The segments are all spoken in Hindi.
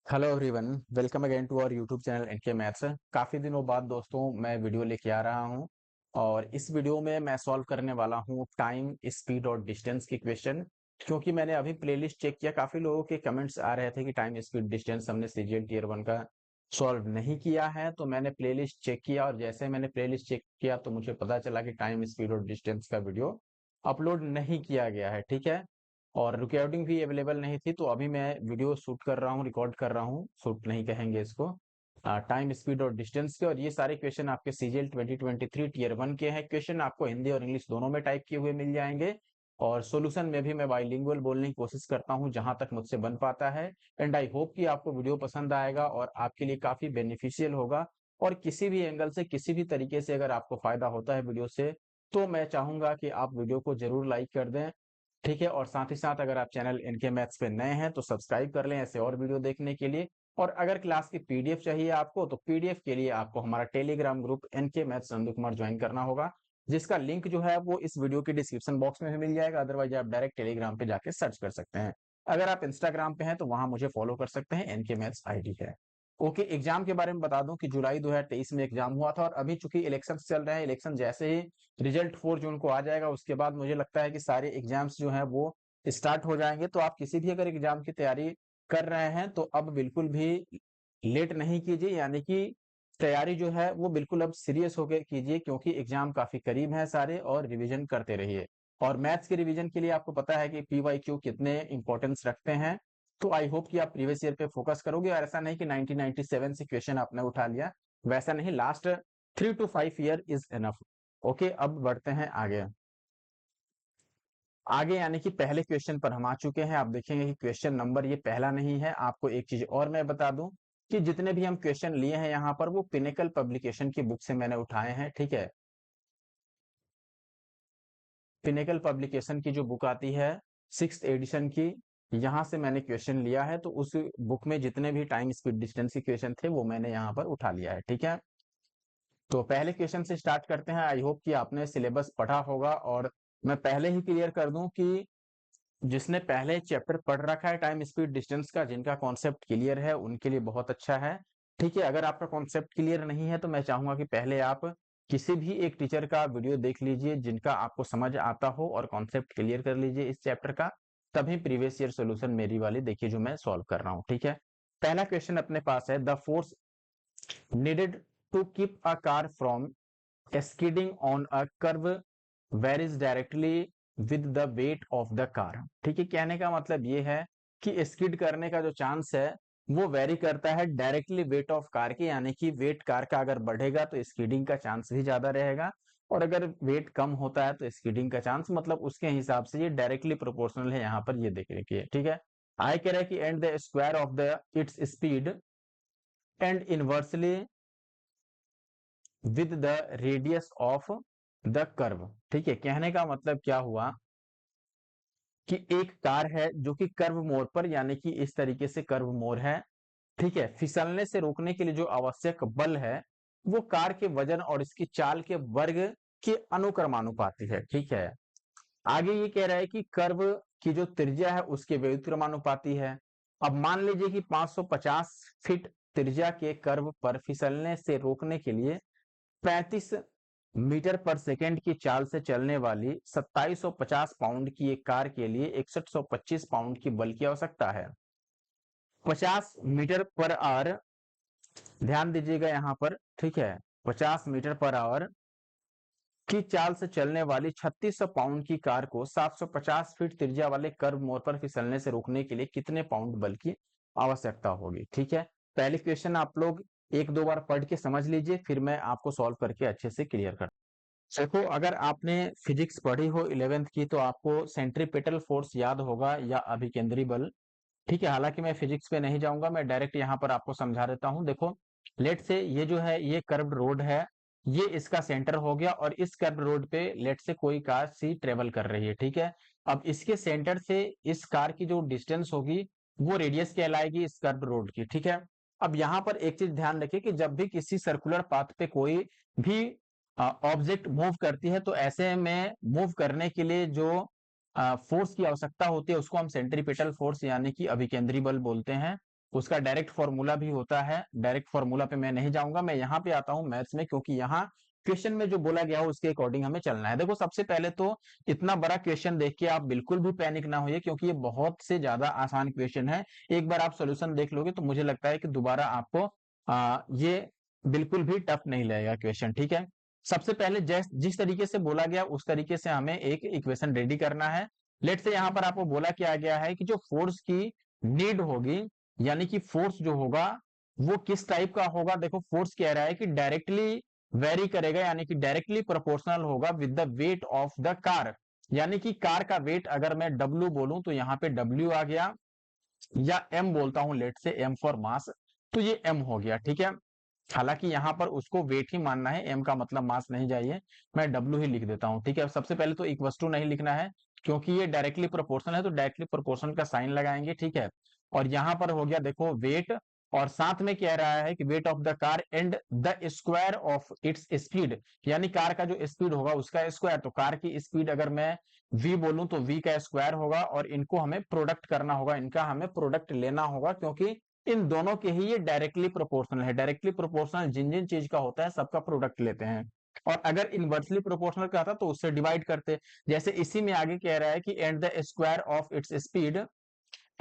Hello everyone, welcome again to our YouTube channel NK maths. काफ़ी दिनों बाद दोस्तों मैं वीडियो लेके आ रहा हूं और इस वीडियो में मैं सॉल्व करने वाला हूं टाइम, स्पीड और डिस्टेंस के क्वेश्चन। क्योंकि मैंने अभी प्लेलिस्ट चेक किया, काफ़ी लोगों के कमेंट्स आ रहे थे कि टाइम, स्पीड, डिस्टेंस हमने सीजीएल टीयर 1 का सॉल्व नहीं किया है। तो मैंने प्लेलिस्ट चेक किया और जैसे मैंने प्लेलिस्ट चेक किया तो मुझे पता चला कि टाइम, स्पीड और डिस्टेंस का वीडियो अपलोड नहीं किया गया है। ठीक है, और रिकॉर्डिंग भी अवेलेबल नहीं थी, तो अभी मैं वीडियो शूट कर रहा हूँ, रिकॉर्ड कर रहा हूँ, शूट नहीं कहेंगे इसको, टाइम, स्पीड और डिस्टेंस के। और ये सारे क्वेश्चन आपके सीजीएल 2023 टीयर 1 के हैं। क्वेश्चन आपको हिंदी और इंग्लिश दोनों में टाइप किए हुए मिल जाएंगे और सॉल्यूशन में भी मैं बाइलिंगुअल बोलने की कोशिश करता हूँ जहां तक मुझसे बन पाता है। एंड आई होप कि आपको वीडियो पसंद आएगा और आपके लिए काफी बेनिफिशियल होगा। और किसी भी एंगल से, किसी भी तरीके से अगर आपको फायदा होता है वीडियो से, तो मैं चाहूंगा कि आप वीडियो को जरूर लाइक कर दें। ठीक है, और साथ ही साथ अगर आप चैनल एनके मैथ्स पे नए हैं तो सब्सक्राइब कर लें ऐसे और वीडियो देखने के लिए। और अगर क्लास की पीडीएफ चाहिए आपको, तो पीडीएफ के लिए आपको हमारा Telegram group NK maths Nandu Kumar join करना होगा, जिसका लिंक जो है वो इस वीडियो के डिस्क्रिप्शन बॉक्स में भी मिल जाएगा। अदरवाइज आप डायरेक्ट टेलीग्राम पे जाके सर्च कर सकते हैं। अगर आप इंस्टाग्राम पे हैं तो वहां मुझे फॉलो कर सकते हैं, एनके मैथ्स आईडी है। ओके, एग्जाम के बारे में बता दूं कि जुलाई 2023 में एग्जाम हुआ था और अभी चूंकि इलेक्शन चल रहे हैं, इलेक्शन जैसे ही रिजल्ट 4 जून को आ जाएगा उसके बाद मुझे लगता है कि सारे एग्जाम्स जो है वो स्टार्ट हो जाएंगे। तो आप किसी भी अगर एग्जाम की तैयारी कर रहे हैं तो अब बिल्कुल भी लेट नहीं कीजिए, यानी कि तैयारी जो है वो बिल्कुल अब सीरियस होकर कीजिए, क्योंकि एग्जाम काफी करीब है सारे, और रिवीजन करते रहिए। और मैथ्स के रिवीजन के लिए आपको पता है कि पीवाईक्यू कितने इंपॉर्टेंस रखते हैं। तो आई होप कि आप प्रीवियस ईयर पे फोकस करोगे और ऐसा नहीं कि 1997 से क्वेश्चन आपने उठा लिया, वैसा नहीं। Last 3 to 5 year is enough. Okay, अब बढ़ते हैं आगे। आगे यानी कि पहले क्वेश्चन पर हम आ चुके हैं। आप देखेंगे कि क्वेश्चन नंबर ये पहला नहीं है। आपको एक चीज और मैं बता दूं कि जितने भी हम क्वेश्चन लिए हैं यहाँ पर वो पिनेकल पब्लिकेशन की बुक से मैंने उठाए हैं। ठीक है, पिनेकल पब्लिकेशन की जो बुक आती है 6th एडिशन की, यहाँ से मैंने क्वेश्चन लिया है। तो उस बुक में जितने भी टाइम, स्पीड, डिस्टेंस के क्वेश्चन थे वो मैंने यहाँ पर उठा लिया है। ठीक है, तो पहले क्वेश्चन से स्टार्ट करते हैं। आई होप कि आपने सिलेबस पढ़ा होगा और मैं पहले ही क्लियर कर दूं कि जिसने पहले चैप्टर पढ़ रखा है टाइम, स्पीड, डिस्टेंस का, जिनका कॉन्सेप्ट क्लियर है उनके लिए बहुत अच्छा है। ठीक है, अगर आपका कॉन्सेप्ट क्लियर नहीं है तो मैं चाहूंगा कि पहले आप किसी भी एक टीचर का वीडियो देख लीजिए जिनका आपको समझ आता हो और कॉन्सेप्ट क्लियर कर लीजिए इस चैप्टर का, तभी प्रीवियस ईयर सोल्यूशन मेरी वाली देखिए जो मैं सॉल्व कर रहा हूँ। ठीक है, पहला क्वेश्चन अपने पास है, the force needed to keep a car from skidding on a curve varies directly with the weight of the car। ठीक है, कहने का मतलब ये है कि स्किड करने का जो चांस है वो वेरी करता है डायरेक्टली वेट ऑफ कार के, यानी कि वेट कार का अगर बढ़ेगा तो स्किडिंग का चांस भी ज्यादा रहेगा, और अगर वेट कम होता है तो स्किडिंग का चांस, मतलब उसके हिसाब से ये डायरेक्टली प्रोपोर्शनल है। यहाँ पर ये देखने की है। ठीक है, आई कह रहा है कि and the square of the its speed and inversely with the radius of the curve. ठीक है, कहने का मतलब क्या हुआ कि एक कार है जो कि कर्व मोड़ पर, यानी कि इस तरीके से कर्व मोड़ है। ठीक है, फिसलने से रोकने के लिए जो आवश्यक बल है वो कार के वजन और इसकी चाल के वर्ग के अनुक्रमानुपाती है। ठीक है, आगे ये कह रहा है कि कर्व की जो त्रिज्या है उसके व्युत्क्रमानुपाती है। अब मान लीजिए कि 550 फीट त्रिज्या के कर्व पर फिसलने से रोकने के लिए 35 मीटर पर सेकेंड की चाल से चलने वाली 2750 पाउंड की एक कार के लिए 6125 पाउंड की बल की आवश्यकता है। 50 मीटर पर आवर, ध्यान दीजिएगा यहाँ पर। ठीक है, 50 मीटर पर आवर की चाल से चलने वाली 3600 पाउंड की कार को 750 फीट त्रिज्या वाले कर्व मोड़ पर फिसलने से रोकने के लिए कितने पाउंड बल की आवश्यकता होगी। ठीक है, पहले क्वेश्चन आप लोग एक दो बार पढ़ के समझ लीजिए, फिर मैं आपको सॉल्व करके अच्छे से क्लियर कर। देखो, अगर आपने फिजिक्स पढ़ी हो 11th की तो आपको सेंट्रीपिटल फोर्स याद होगा या अभिकेंद्री बल। ठीक है, हालांकि मैं फिजिक्स पे नहीं जाऊंगा, मैं डायरेक्ट यहाँ पर आपको समझा देता हूँ। देखो, लेट से ये जो है ये कर्व्ड रोड है, ये इसका सेंटर हो गया और इस कर्व रोड पे लेट से कोई कार सी ट्रेवल कर रही है। ठीक है, अब इसके सेंटर से इस कार की जो डिस्टेंस होगी वो रेडियस कहलाएगी इस कर्व रोड की। ठीक है, अब यहाँ पर एक चीज ध्यान रखिए कि जब भी किसी सर्कुलर पाथ पे कोई भी ऑब्जेक्ट मूव करती है तो ऐसे में मूव करने के लिए जो फोर्स की आवश्यकता होती है उसको हम सेंट्रीपिटल फोर्स यानी कि अभिकेंद्री बल बोलते हैं। उसका डायरेक्ट फॉर्मूला भी होता है। डायरेक्ट फॉर्मूला पे मैं नहीं जाऊंगा, मैं यहाँ पे आता हूँ मैथ्स में, क्योंकि यहाँ क्वेश्चन में जो बोला गया हो उसके अकॉर्डिंग हमें चलना है। देखो सबसे पहले तो इतना बड़ा क्वेश्चन देख के आप बिल्कुल भी पैनिक ना होइए, क्योंकि ये बहुत से ज्यादा आसान क्वेश्चन है। एक बार आप सोल्यूशन देख लोगे तो मुझे लगता है कि दोबारा आपको ये बिल्कुल भी टफ नहीं लगेगा क्वेश्चन, ठीक है। सबसे पहले जिस तरीके से बोला गया उस तरीके से हमें एक इक्वेशन रेडी करना है। लेट से यहाँ पर आपको बोला क्या गया है कि जो फोर्स की नीड होगी, यानी कि फोर्स जो होगा वो किस टाइप का होगा। देखो फोर्स कह रहा है कि डायरेक्टली वेरी करेगा, यानी कि डायरेक्टली प्रोपोर्शनल होगा with the weight of the car. यानी कि कार का वेट अगर मैं W बोलूं तो यहाँ पे W आ गया, या M बोलता हूं लेट से M फॉर मास, तो ये M हो गया, ठीक है। हालांकि यहाँ पर उसको वेट ही मानना है, M का मतलब मास नहीं चाहिए, मैं W ही लिख देता हूं, ठीक है। सबसे पहले तो इक्वल टू नहीं लिखना है, क्योंकि ये डायरेक्टली प्रोपोर्शनल है, तो डायरेक्टली प्रोपोर्शनल का साइन लगाएंगे, ठीक है। और यहाँ पर हो गया देखो वेट, और साथ में कह रहा है कि weight of the car and the square of its speed, यानी कार का जो स्पीड होगा उसका स्क्वायर। तो कार की स्पीड अगर मैं v बोलूं तो v का स्क्वायर होगा, और इनको हमें प्रोडक्ट करना होगा, इनका हमें प्रोडक्ट लेना होगा, क्योंकि इन दोनों के ही ये डायरेक्टली प्रोपोर्शनल है। डायरेक्टली प्रोपोर्शनल जिन जिन चीज का होता है सबका प्रोडक्ट लेते हैं, और अगर इनवर्सली प्रोपोर्शनल का था तो उससे डिवाइड करते। जैसे इसी में आगे कह रहा है कि and the square of its speed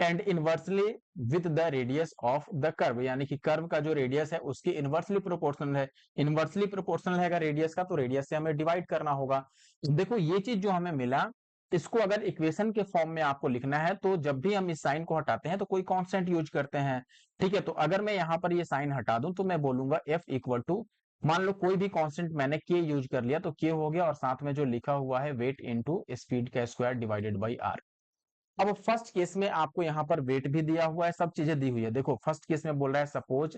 and inversely with the radius of the curve, यानी कि कर्व का जो रेडियस है उसकी इनवर्सली प्रोपोर्शनल है। इनवर्सली प्रोपोर्शनल है अगर रेडियस का, तो रेडियस से हमें डिवाइड करना होगा। देखो ये चीज जो हमें मिला, इसको अगर इक्वेशन के फॉर्म में आपको लिखना है तो जब भी हम इस साइन को हटाते हैं तो कोई कांस्टेंट यूज करते हैं, ठीक है। तो अगर मैं यहाँ पर ये साइन हटा दूं तो मैं बोलूंगा F इक्वल टू, मान लो कोई भी कांस्टेंट मैंने K यूज कर लिया तो K हो गया, और साथ में जो लिखा हुआ है वेट इनटू स्पीड का स्क्वायर डिवाइडेड बाई R। अब फर्स्ट केस में आपको यहाँ पर वेट भी दिया हुआ है, सब चीजें दी हुई है। देखो फर्स्ट केस में बोल रहा है suppose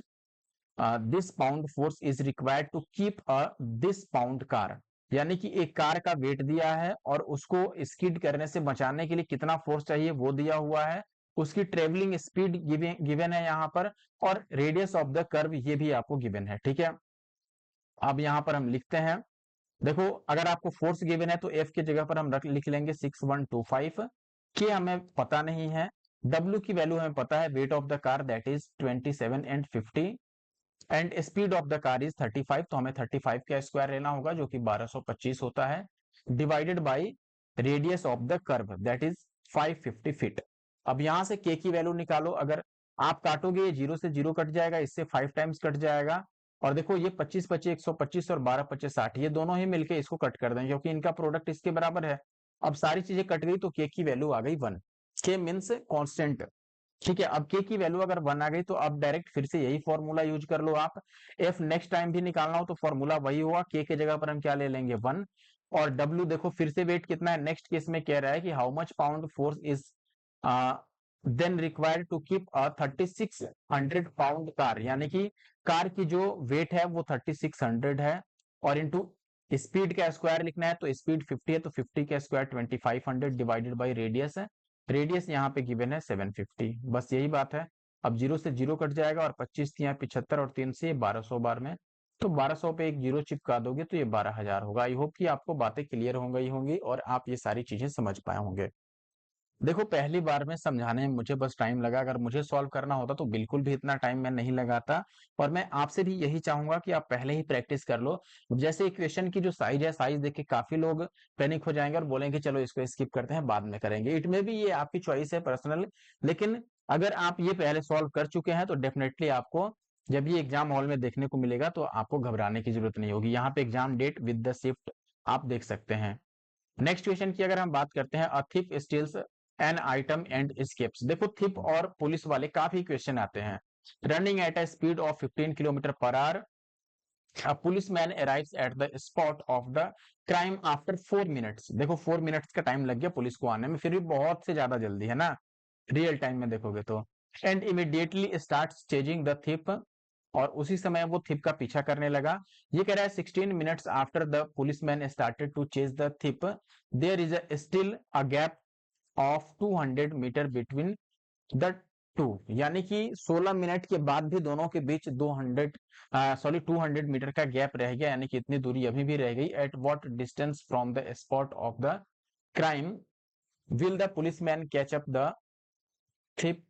this pound force is required to keep a this pound car, यानी कि एक कार का वेट दिया है और उसको स्किड करने से बचाने के लिए कितना फोर्स चाहिए वो दिया हुआ है। उसकी ट्रेवलिंग स्पीड गिवन है यहाँ पर, और रेडियस ऑफ द कर्व ये भी आपको गिवन है, ठीक है। अब यहाँ पर हम लिखते हैं, देखो अगर आपको फोर्स गिवन है तो F की जगह पर हम लिख लेंगे 6125। के हमें पता नहीं है, W की वैल्यू हमें पता है, weight of the car that is 27 and 50, and speed of the car is 35, तो हमें 35 का स्क्वायर लेना होगा जो कि 1225 होता है, divided by radius of the curve that is 550 feet. अब यहां से के की वैल्यू निकालो, अगर आप काटोगे ये 0 से 0 कट जाएगा, इससे 5 टाइम्स कट जाएगा, और देखो ये 25 25 125 और 12 25 60, ये दोनों ही मिलके इसको कट कर देंगे क्योंकि इनका प्रोडक्ट इसके बराबर है। अब सारी चीजें कट गई तो के की वैल्यू आ गई 1, के मीन्स कांस्टेंट, ठीक है। अब के की वैल्यू अगर 1 आ गई तो अब डायरेक्ट फिर से यही फॉर्मूला यूज कर लो आप। एफ नेक्स्ट टाइम भी निकालना हो तो फॉर्मूला वही होगा, के की जगह पर हम क्या ले लेंगे 1, और डब्ल्यू देखो फिर से वेट कितना है, नेक्स्ट केस में कह रहा है कि how much pound force is then required to keep a 3600 pound car, यानी कि कार की जो वेट है वो 3600 है, और इनटू स्पीड का स्क्वायर लिखना है, तो स्पीड 50 है तो 50 का स्क्वायर 2500 डिवाइडेड बाई रेडियस है, रेडियस यहाँ पे गिवन है 750, बस यही बात है। अब 0 से 0 कट जाएगा, और 25 यहाँ 75 और 3 से 1200 बार में, तो 1200 पे एक जीरो चिपका दोगे तो ये 12,000 होगा। आई होप कि आपको बातें क्लियर हो गई होंगी और आप ये सारी चीजें समझ पाए होंगे। देखो पहली बार में समझाने में मुझे बस टाइम लगा, अगर मुझे सॉल्व करना होता तो बिल्कुल भी इतना टाइम मैं नहीं लगाता, और मैं आपसे भी यही चाहूंगा कि आप पहले ही प्रैक्टिस कर लो। जैसे इक्वेशन की जो साइज है, साइज देख के काफी लोग पैनिक हो जाएंगे और बोलेंगे चलो इसको स्किप करते हैं बाद में करेंगे, इट में भी ये आपकी चॉइस है पर्सनल, लेकिन अगर आप ये पहले सॉल्व कर चुके हैं तो डेफिनेटली आपको जब ये एग्जाम हॉल में देखने को मिलेगा तो आपको घबराने की जरूरत नहीं होगी। यहाँ पे exam date with the shift आप देख सकते हैं। नेक्स्ट क्वेश्चन की अगर हम बात करते हैं, a thief steals an item and escapes. देखो थिप और पुलिस वाले काफी क्वेश्चन आते हैं। Running at a speed of 15 kilometre per hour, a policeman arrives at the spot of the crime after 4 minutes। देखो 4 मिनट्स का टाइम लग गया पुलिस को आने में, फिर भी बहुत से ज्यादा जल्दी है ना, रियल टाइम में देखोगे तो। And immediately starts chasing the thief, और उसी समय वो थिप का पीछा करने लगा। ये कह रहा है 16 minutes after the policeman started to chase the thief, there is still a gap of 200 metre between the two, यानी कि 16 मिनट के बाद भी दोनों के बीच 200 मीटर का गैप रह गया, यानी कि इतनी दूरी अभी भी रह गई। At what distance from the spot of the crime will the policeman catch up the thief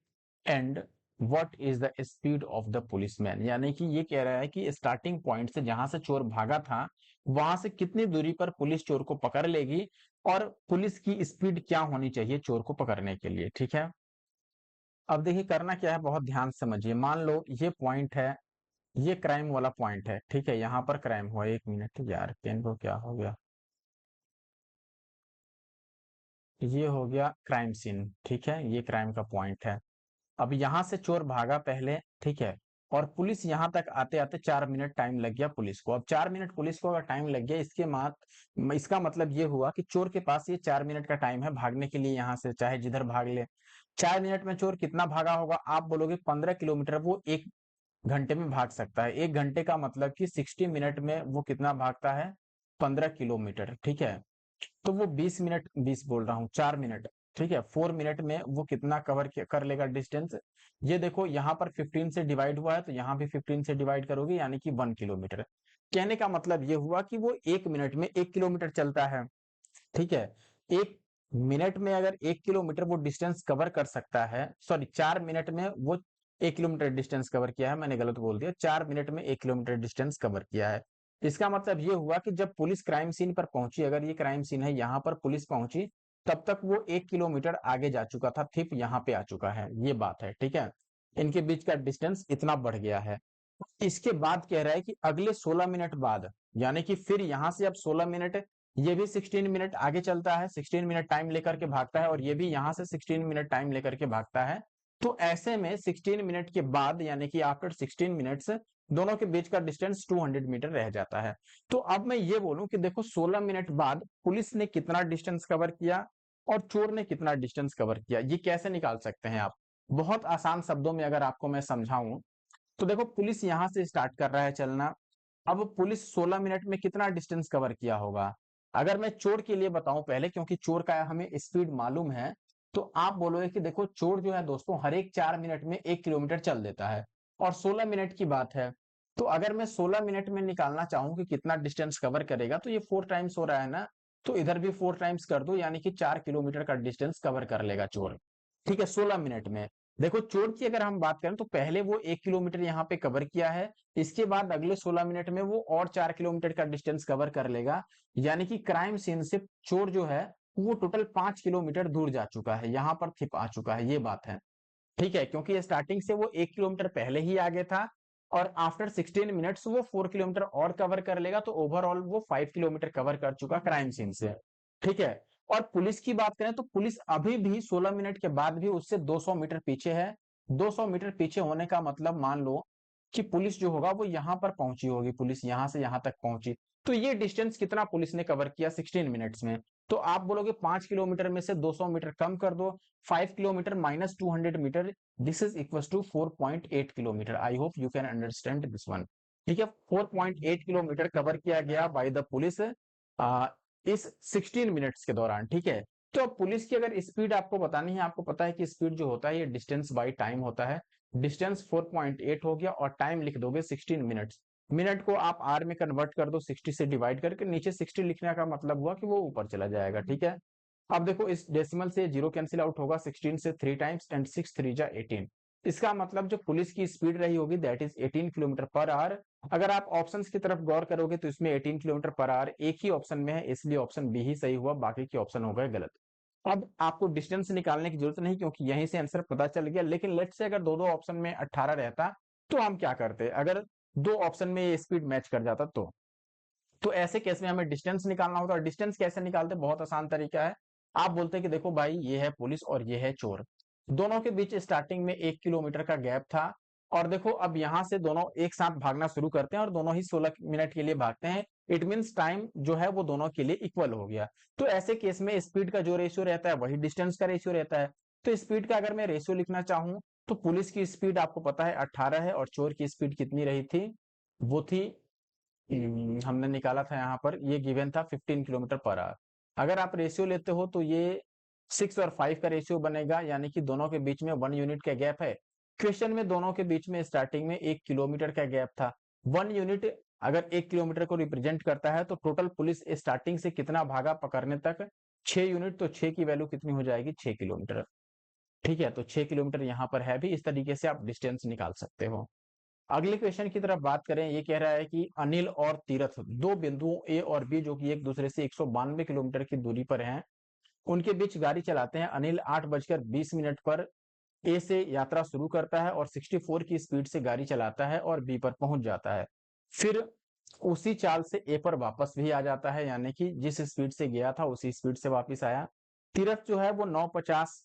and what is the speed of the policeman, यानी कि ये कह रहा है कि स्टार्टिंग पॉइंट से जहां से चोर भागा था वहां से कितनी दूरी पर पुलिस चोर को पकड़ लेगी और पुलिस की स्पीड क्या होनी चाहिए चोर को पकड़ने के लिए। ठीक है, अब देखिए करना क्या है, बहुत ध्यान से समझिए। मान लो ये पॉइंट है, ये क्राइम वाला पॉइंट है, ठीक है, यहाँ पर क्राइम हुआ। एक मिनट यार, पेन को क्या हो गया, ये हो गया क्राइम सीन, ठीक है, ये क्राइम का पॉइंट है। अब यहाँ से चोर भागा पहले, ठीक है, और पुलिस यहाँ तक आते आते 4 मिनट टाइम लग गया पुलिस को। अब 4 मिनट पुलिस को अगर टाइम लग गया, इसका मतलब ये हुआ कि चोर के पास ये 4 मिनट का टाइम है भागने के लिए, यहाँ से चाहे जिधर भाग ले। 4 मिनट में चोर कितना भागा होगा, आप बोलोगे 15 किलोमीटर वो 1 घंटे में भाग सकता है। 1 घंटे का मतलब कि 60 मिनट में वो कितना भागता है, 15 किलोमीटर, ठीक है। तो वो 20 मिनट, 20 बोल रहा हूँ, 4 मिनट, ठीक है, 4 मिनट में वो कितना कवर कर लेगा डिस्टेंस। ये देखो यहाँ पर 15 से डिवाइड हुआ है तो यहाँ भी 15 से डिवाइड करोगे यानी कि 1 किलोमीटर। कहने का मतलब ये हुआ कि वो 1 मिनट में 1 किलोमीटर चलता है, ठीक है। 1 मिनट में अगर 1 किलोमीटर वो डिस्टेंस कवर कर सकता है, सॉरी 4 मिनट में वो 1 किलोमीटर डिस्टेंस कवर किया है, मैंने गलत बोल दिया, 4 मिनट में 1 किलोमीटर डिस्टेंस कवर किया है। इसका मतलब ये हुआ कि जब पुलिस क्राइम सीन पर पहुंची, अगर ये क्राइम सीन है, यहाँ पर पुलिस पहुंची, तब तक वो 1 किलोमीटर आगे जा चुका था, थिप यहाँ पे आ चुका है, ये बात है, ठीक है। इनके बीच का डिस्टेंस इतना बढ़ गया है। इसके बाद कह रहा है कि अगले 16 मिनट बाद, यानी कि फिर यहां से अब 16 मिनट, ये भी 16 मिनट आगे चलता है, 16 मिनट टाइम लेकर के भागता है, और ये भी यहां से 16 मिनट टाइम लेकर के भागता है। तो ऐसे में 16 मिनट के बाद, यानी कि आफ्टर 16 मिनट्स, दोनों के बीच का डिस्टेंस 200 मीटर रह जाता है। तो अब मैं ये बोलूं कि देखो 16 मिनट बाद पुलिस ने कितना डिस्टेंस कवर किया और चोर ने कितना डिस्टेंस कवर किया, ये कैसे निकाल सकते हैं आप। बहुत आसान शब्दों में अगर आपको मैं समझाऊं, तो देखो पुलिस यहां से स्टार्ट कर रहा है चलना। अब पुलिस 16 मिनट में कितना डिस्टेंस कवर किया होगा, अगर मैं चोर के लिए बताऊं पहले, क्योंकि चोर का हमें स्पीड मालूम है, तो आप बोलोगे कि देखो चोर जो है दोस्तों हर एक 4 मिनट में 1 किलोमीटर चल देता है, और 16 मिनट की बात है। तो अगर मैं 16 मिनट में निकालना चाहूं कि कितना डिस्टेंस कवर करेगा, तो ये 4 टाइम्स हो रहा है ना, तो इधर भी 4 टाइम्स कर दो, यानी कि 4 किलोमीटर का डिस्टेंस कवर कर लेगा चोर, ठीक है, 16 मिनट में। देखो चोर की अगर हम बात करें तो पहले वो 1 किलोमीटर यहाँ पे कवर किया है, इसके बाद अगले 16 मिनट में वो और 4 किलोमीटर का डिस्टेंस कवर कर लेगा, यानी कि क्राइम सीन से चोर जो है वो टोटल 5 किलोमीटर दूर जा चुका है, यहाँ पर छिप आ चुका है, ये बात है, ठीक है, क्योंकि स्टार्टिंग से वो 1 किलोमीटर पहले ही आगे था, और आफ्टर 16 मिनट्स वो 4 किलोमीटर और कवर कर लेगा, तो ओवरऑल वो 5 किलोमीटर कवर कर चुका क्राइम सीन से, ठीक है। और पुलिस की बात करें तो पुलिस अभी भी 16 मिनट के बाद भी उससे 200 मीटर पीछे है। 200 मीटर पीछे होने का मतलब मान लो कि पुलिस जो होगा वो यहां पर पहुंची होगी, पुलिस यहां से यहां तक पहुंची, तो ये डिस्टेंस कितना पुलिस ने कवर किया 16 मिनट्स में। तो आप बोलोगे 5 किलोमीटर में से 200 मीटर कम कर दो, 5 kilometre minus 200 metre, this is equal to 4.8 kilometre. I hope you can understand this one, ठीक है। 4.8 किलोमीटर कवर किया गया बाय द पुलिस इस 16 मिनट्स के दौरान, ठीक है। तो अब पुलिस की अगर स्पीड आपको बतानी है, आपको पता है कि स्पीड जो होता है ये डिस्टेंस बाय टाइम होता है। डिस्टेंस 4.8 हो गया और टाइम लिख दोगे 16 मिनट्स। मिनट को आप आर में कन्वर्ट कर दो, 60 से डिवाइड करके, नीचे 60 लिखने का मतलब हुआ कि वो ऊपर चला जाएगा, ठीक है। अब देखो इस डेसिमल से जीरो कैंसिल आउट होगा, 16 से 3 टाइम्स एंड 6 3 जा 18। इसका मतलब जो पुलिस की स्पीड रही होगी that is 18 kilometre per our. अगर आप ऑप्शंस की तरफ गौर करोगे तो इसमें 18 किलोमीटर पर आवर एक ही ऑप्शन में है, इसलिए ऑप्शन बी ही सही हुआ, बाकी के ऑप्शन हो गए गलत। अब आपको डिस्टेंस निकालने की जरूरत नहीं क्योंकि यहीं से आंसर पता चल गया, लेकिन लेट्स से अगर दो दो ऑप्शन में 18 रहता तो हम क्या करते, अगर दो ऑप्शन में ये स्पीड मैच कर जाता तो ऐसे केस में हमें डिस्टेंस निकालना होता है। डिस्टेंस कैसे निकालते, बहुत आसान तरीका है। आप बोलते हैं कि देखो भाई ये है पुलिस और ये है चोर, दोनों के बीच स्टार्टिंग में 1 किलोमीटर का गैप था, और देखो अब यहां से दोनों एक साथ भागना शुरू करते हैं और दोनों ही 16 मिनट के लिए भागते हैं। इट मीन्स टाइम जो है वो दोनों के लिए इक्वल हो गया। तो ऐसे केस में स्पीड का जो रेशियो रहता है वही डिस्टेंस का रेशियो रहता है। तो स्पीड का अगर मैं रेशियो लिखना चाहूं तो पुलिस की स्पीड आपको पता है 18 है, और चोर की स्पीड कितनी रही थी, वो थी हमने निकाला था यहाँ पर, ये गिवन था 15 किलोमीटर पर आवर। अगर आप रेशियो लेते हो तो ये 6 और 5 का रेशियो बनेगा, यानी कि दोनों के बीच में 1 यूनिट का गैप है। क्वेश्चन में दोनों के बीच में स्टार्टिंग में 1 किलोमीटर का गैप था। 1 यूनिट अगर 1 किलोमीटर को रिप्रेजेंट करता है तो टोटल पुलिस स्टार्टिंग से कितना भागा पकड़ने तक, 6 यूनिट, तो 6 की वैल्यू कितनी हो जाएगी, 6 किलोमीटर। ठीक है, तो 6 किलोमीटर यहाँ पर है भी। इस तरीके से आप डिस्टेंस निकाल सकते हो। अगले क्वेश्चन की तरफ बात करें, ये कह रहा है कि अनिल और तीरथ दो बिंदुओं ए और बी जो कि एक दूसरे से 192 किलोमीटर की दूरी पर हैं, उनके बीच गाड़ी चलाते हैं। अनिल 8:20 पर ए से यात्रा शुरू करता है और 64 की स्पीड से गाड़ी चलाता है और बी पर पहुंच जाता है। फिर उसी चाल से ए पर वापस भी आ जाता है, यानी कि जिस स्पीड से गया था उसी स्पीड से वापस आया। तीरथ जो है वो 9:50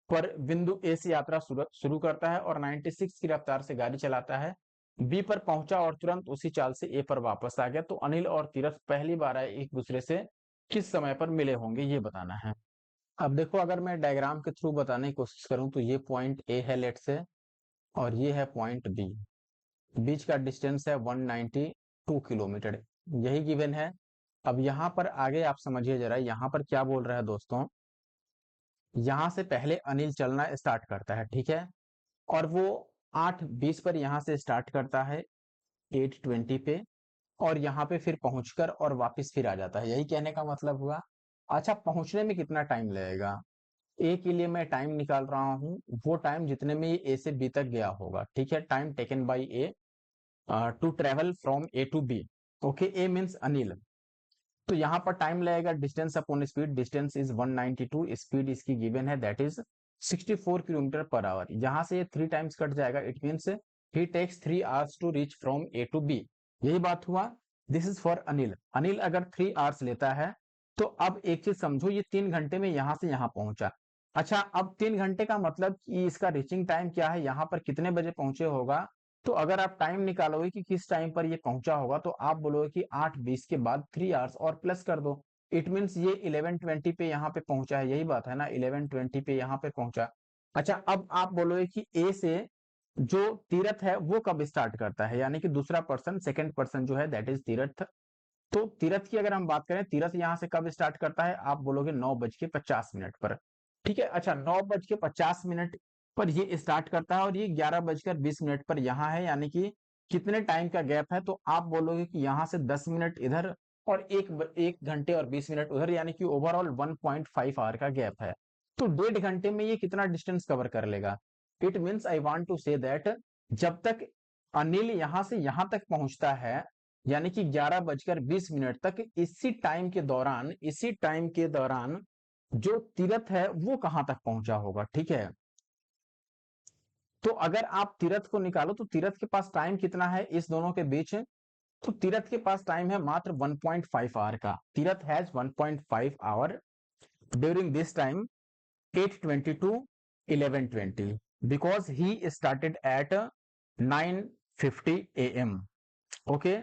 पर बिंदु ए से यात्रा शुरू करता है और 96 की रफ्तार से गाड़ी चलाता है, बी पर पहुंचा और तुरंत उसी चाल से ए पर वापस आ गया। तो अनिल और तीरथ पहली बार आए एक दूसरे से किस समय पर मिले होंगे, ये बताना है। अब देखो, अगर मैं डायग्राम के थ्रू बताने की कोशिश करूं तो ये पॉइंट ए है लेट से, और ये है पॉइंट बी। बीच का डिस्टेंस है 192 किलोमीटर, यही गिवन है। अब यहाँ पर आगे आप समझिए जरा, यहाँ पर क्या बोल रहा है दोस्तों। यहाँ से पहले अनिल चलना स्टार्ट करता है, ठीक है, और वो 8:20 पर यहाँ से स्टार्ट करता है 8:20 पे, और यहाँ पे फिर पहुंचकर और वापस फिर आ जाता है। यही कहने का मतलब हुआ। अच्छा, पहुंचने में कितना टाइम लगेगा, ए के लिए मैं टाइम निकाल रहा हूँ, वो टाइम जितने में ये ए से बी तक गया होगा, ठीक है। Time taken by A to travel from A to B. Okay, A means Anil. तो यहाँ पर टाइम लगेगा distance upon speed. Distance is 192, speed इसकी गिवन है that is 64 kilometre per hour. यहाँ से ये 3 टाइम्स कट जाएगा, it means he takes 3 hours to reach from A to B. यही बात हुआ। This is for Anil. Anil अगर 3 आवर्स लेता है तो अब एक चीज समझो, ये 3 घंटे में यहाँ से यहाँ पहुंचा। अच्छा, अब 3 घंटे का मतलब कि इसका रीचिंग टाइम क्या है, यहाँ पर कितने बजे पहुंचे होगा। तो अगर आप टाइम निकालोगे कि किस टाइम पर ये पहुंचा होगा, तो आप बोलोगे कि 8:20 के बाद 3 आवर्स और प्लस कर दो। इट मीन्स ये 11:20 पे यहाँ पे पहुंचा है, यही बात है ना, 11:20 पे यहाँ पे पहुंचा। अच्छा, अब आप बोलोगे कि ए से जो तीरथ है वो कब स्टार्ट करता है, यानी कि दूसरा पर्सन, सेकंड पर्सन जो है दैट इज तीरथ। तो तीरथ की अगर हम बात करें, तीरथ यहाँ से कब स्टार्ट करता है, आप बोलोगे 9:50 पर। ठीक है, अच्छा, 9:50 पर ये स्टार्ट करता है और ये 11:20 पर यहाँ है, यानी कि कितने टाइम का गैप है, तो आप बोलोगे कि यहाँ से 10 मिनट इधर और 1 घंटे और 20 मिनट उधर, यानी कि ओवरऑल 1.5 आवर का गैप है। तो 1.5 घंटे में ये कितना डिस्टेंस कवर कर लेगा। It means I want to say that जब तक अनिल यहाँ से यहाँ तक पहुंचता है, यानी कि 11:20 तक, इसी टाइम के दौरान जो तीरथ है वो कहां तक पहुंचा होगा, ठीक है। तो अगर आप तीरथ को निकालो तो तीरथ के पास टाइम कितना है इस दोनों के बीच, तो तीरथ के पास टाइम है मात्र 1.5 आवर का। Tirath has 1.5 hour during this time 8:20 to 11:20 because he started at 9:50 AM। Okay,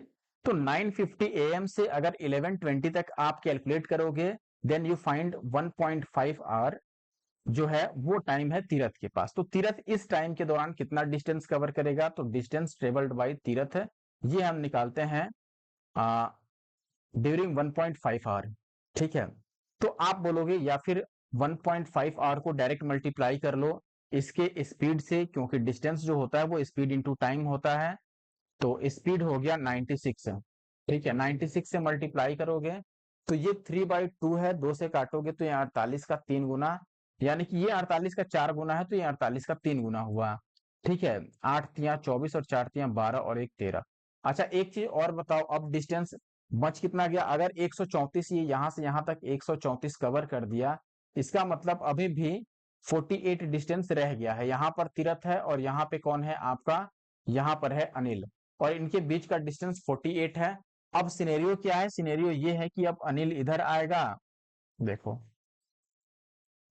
तो 9:50 AM से अगर 11:20 तक आप कैलकुलेट करोगे, देन यू फाइंड 1.5 आवर जो है वो टाइम है तीरथ के पास। तो तीरथ इस टाइम के दौरान कितना डिस्टेंस कवर करेगा, तो डिस्टेंस ट्रेवल्ड बाय तीरथ ये हम निकालते हैं ड्यूरिंग 1.5 आवर, ठीक है। तो आप बोलोगे या फिर 1.5 आवर को डायरेक्ट मल्टीप्लाई कर लो इसके स्पीड से, क्योंकि डिस्टेंस जो होता है वो स्पीड इंटू टाइम होता है। तो स्पीड हो गया 96, ठीक है, 96 से मल्टीप्लाई करोगे तो ये 3/2 है, 2 से काटोगे तो ये 48 का 3 गुना, यानी कि ये 48 का 4 गुना है, तो ये 48 का 3 गुना हुआ, ठीक है। 8×3 = 24 और 4×3 = 12 और 1 13। अच्छा, एक चीज और बताओ, अब डिस्टेंस बच कितना गया, अगर 134 ये यहां से यहां तक 134 कवर कर दिया, इसका मतलब अभी भी 48 डिस्टेंस रह गया है। यहाँ पर तीरथ है और यहाँ पे कौन है आपका, यहाँ पर है अनिल, और इनके बीच का डिस्टेंस 48 है। अब सिनेरियो क्या है, सिनेरियो ये है कि अब अनिल इधर आएगा, देखो